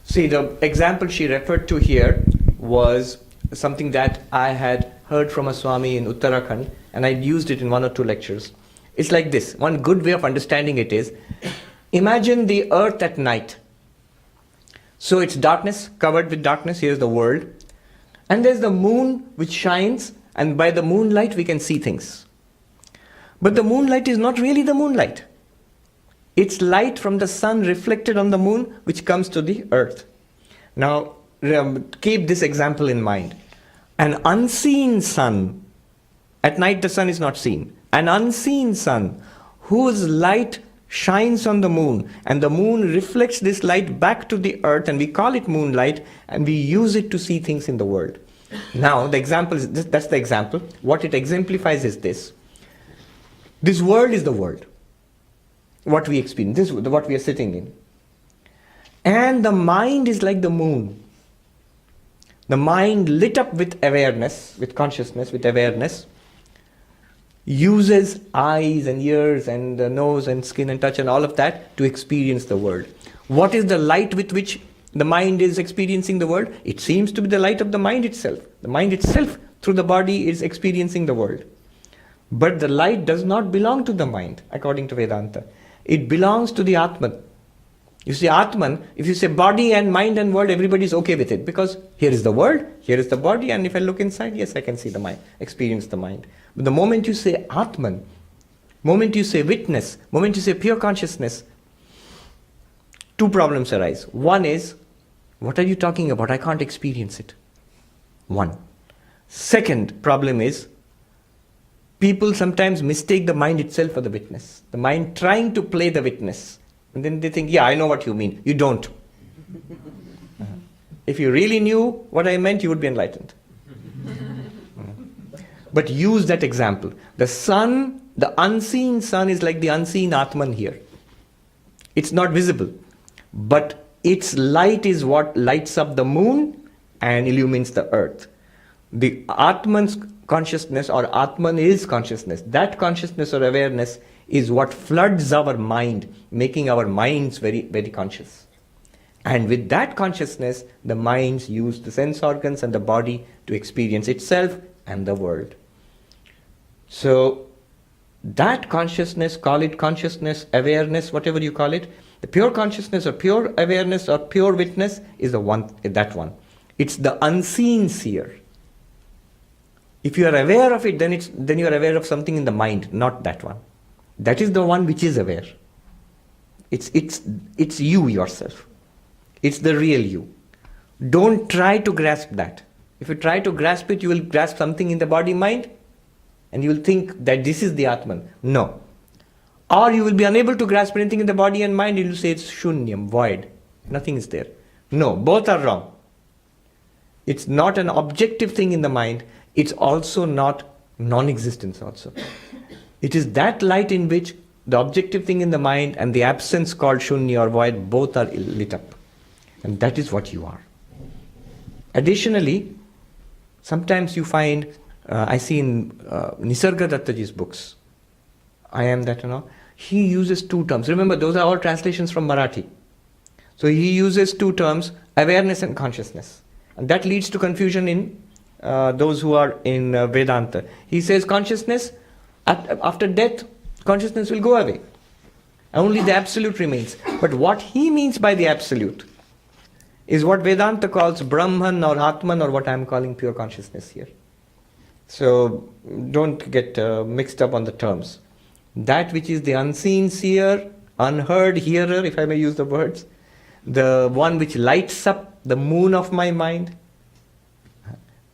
See, the example she referred to here was something that I had heard from a Swami in Uttarakhand, and I'd used it in one or two lectures. It's like this. One good way of understanding it is, imagine the earth at night. So it's darkness, covered with darkness. Here's the world. And there's the moon which shines, and by the moonlight we can see things. But the moonlight is not really the moonlight. It's light from the sun reflected on the moon which comes to the earth. Now, keep this example in mind. An unseen sun, at night the sun is not seen. An unseen sun whose light shines on the moon, and the moon reflects this light back to the earth, and we call it moonlight, and we use it to see things in the world. Now, the example is this, that's the example. What it exemplifies is this. This world is the world. What we experience, this is what we are sitting in. And the mind is like the moon. The mind lit up with awareness, with consciousness, with awareness, uses eyes and ears and nose and skin and touch and all of that to experience the world. What is the light with which the mind is experiencing the world? It seems to be the light of the mind itself. The mind itself, through the body, is experiencing the world. But the light does not belong to the mind, according to Vedanta. It belongs to the Atman. You see, Atman, if you say body and mind and world, everybody is okay with it, because here is the world, here is the body, and if I look inside, yes, I can see the mind, experience the mind. But the moment you say Atman, moment you say witness, moment you say pure consciousness, two problems arise. One is, what are you talking about? I can't experience it. One. Second problem is, people sometimes mistake the mind itself for the witness. The mind trying to play the witness. And then they think, yeah, I know what you mean. You don't. If you really knew what I meant, you would be enlightened. But use that example. The sun, the unseen sun is like the unseen Atman here. It's not visible. But its light is what lights up the moon and illumines the earth. The Atman's consciousness, or Atman is consciousness. That consciousness or awareness is what floods our mind, making our minds very, very conscious. And with that consciousness, the minds use the sense organs and the body to experience itself and the world. So that consciousness, call it consciousness, awareness, whatever you call it, the pure consciousness or pure awareness or pure witness is the one, that one. It's the unseen seer. If you are aware of it, then you are aware of something in the mind, not that one. That is the one which is aware. It's you yourself. It's the real you. Don't try to grasp that. If you try to grasp it, you will grasp something in the body-mind and you will think that this is the Atman. No. Or you will be unable to grasp anything in the body and mind, you will say it's shunyam, void. Nothing is there. No, both are wrong. It's not an objective thing in the mind. It's also not non-existence also. It is that light in which the objective thing in the mind and the absence called shunya or void, both are lit up. And that is what you are. Additionally, sometimes you find, I see in Nisarga Dattaji's books, I am that, he uses two terms. Remember, those are all translations from Marathi. So he uses two terms, awareness and consciousness. And that leads to confusion in those who are in Vedanta. He says consciousness, after death, consciousness will go away. Only the absolute remains. But what he means by the absolute is what Vedanta calls Brahman or Atman, or what I am calling pure consciousness here. So don't get mixed up on the terms. That which is the unseen seer, unheard hearer, if I may use the words, the one which lights up the moon of my mind,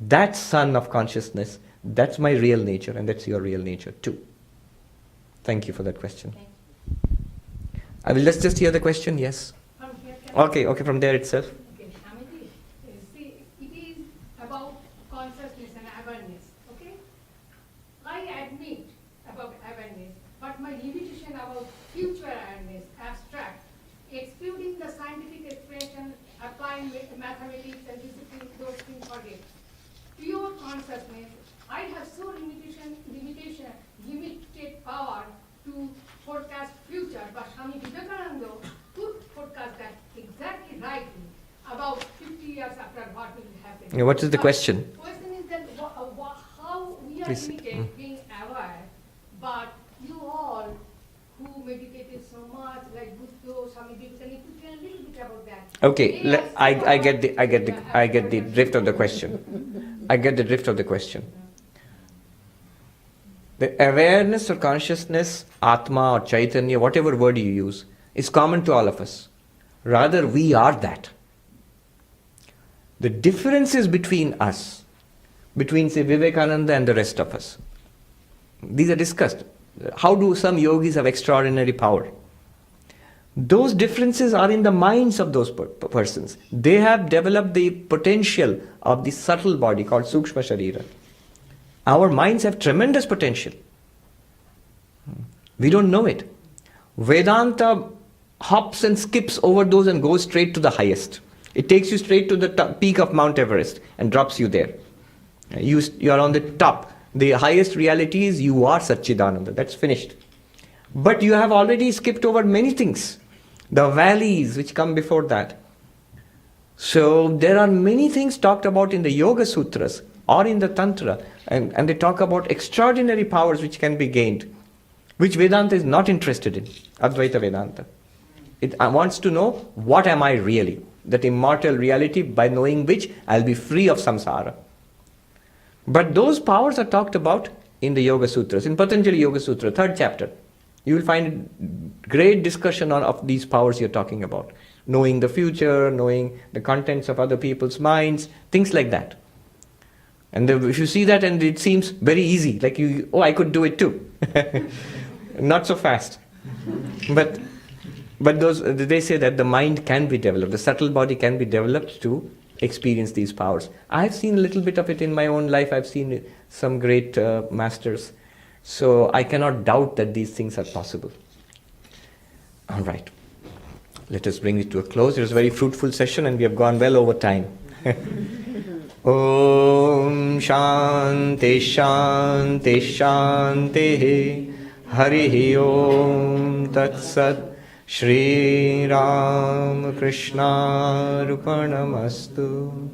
that sun of consciousness, that's my real nature, and that's your real nature too. Thank you for that question. Let's just hear the question, yes. From here, Okay, from there itself. Okay, Swamiji, see, it is about consciousness and awareness, okay? I admit about awareness, but my limitation about future awareness, abstract, excluding the scientific expression, applying mathematics and discipline, those things forget. Pure consciousness, I have so limited power to forecast future, but Swami Vivekananda could forecast that exactly rightly about 50 years after what will happen. What is the question? Question is that how we are Please. limited being aware, but you all who meditated so much, like Buddha, Swami Vivekananda, could tell a little bit about that. Okay, I get the drift of the question. I get the drift of the question. The awareness or consciousness, Atma or Chaitanya, whatever word you use, is common to all of us. Rather, we are that. The differences between us, between say Vivekananda and the rest of us, these are discussed. How do some yogis have extraordinary power? Those differences are in the minds of those persons. They have developed the potential of the subtle body called Sukshma Sharira. Our minds have tremendous potential. We don't know it. Vedanta hops and skips over those and goes straight to the highest. It takes you straight to the peak of Mount Everest and drops you there. You are on the top. The highest reality is you are Satchidananda. That's finished. But you have already skipped over many things. The valleys which come before that. So there are many things talked about in the Yoga Sutras or in the Tantra, and they talk about extraordinary powers which can be gained, which Vedanta is not interested in, Advaita Vedanta. It wants to know, what am I really? That immortal reality by knowing which I'll be free of samsara. But those powers are talked about in the Yoga Sutras, in Patanjali Yoga Sutra, 3rd chapter. You will find great discussion of these powers you're talking about. Knowing the future, knowing the contents of other people's minds, things like that. And if you see that and it seems very easy, like I could do it too. Not so fast. But they say that the mind can be developed, the subtle body can be developed to experience these powers. I've seen a little bit of it in my own life. I've seen some great masters. So I cannot doubt that these things are possible. All right. Let us bring it to a close. It was a very fruitful session and we have gone well over time. Om Shanti Shanti Shanti Hari Om Tat Sat Shri Ram Krishna Arpanamastu.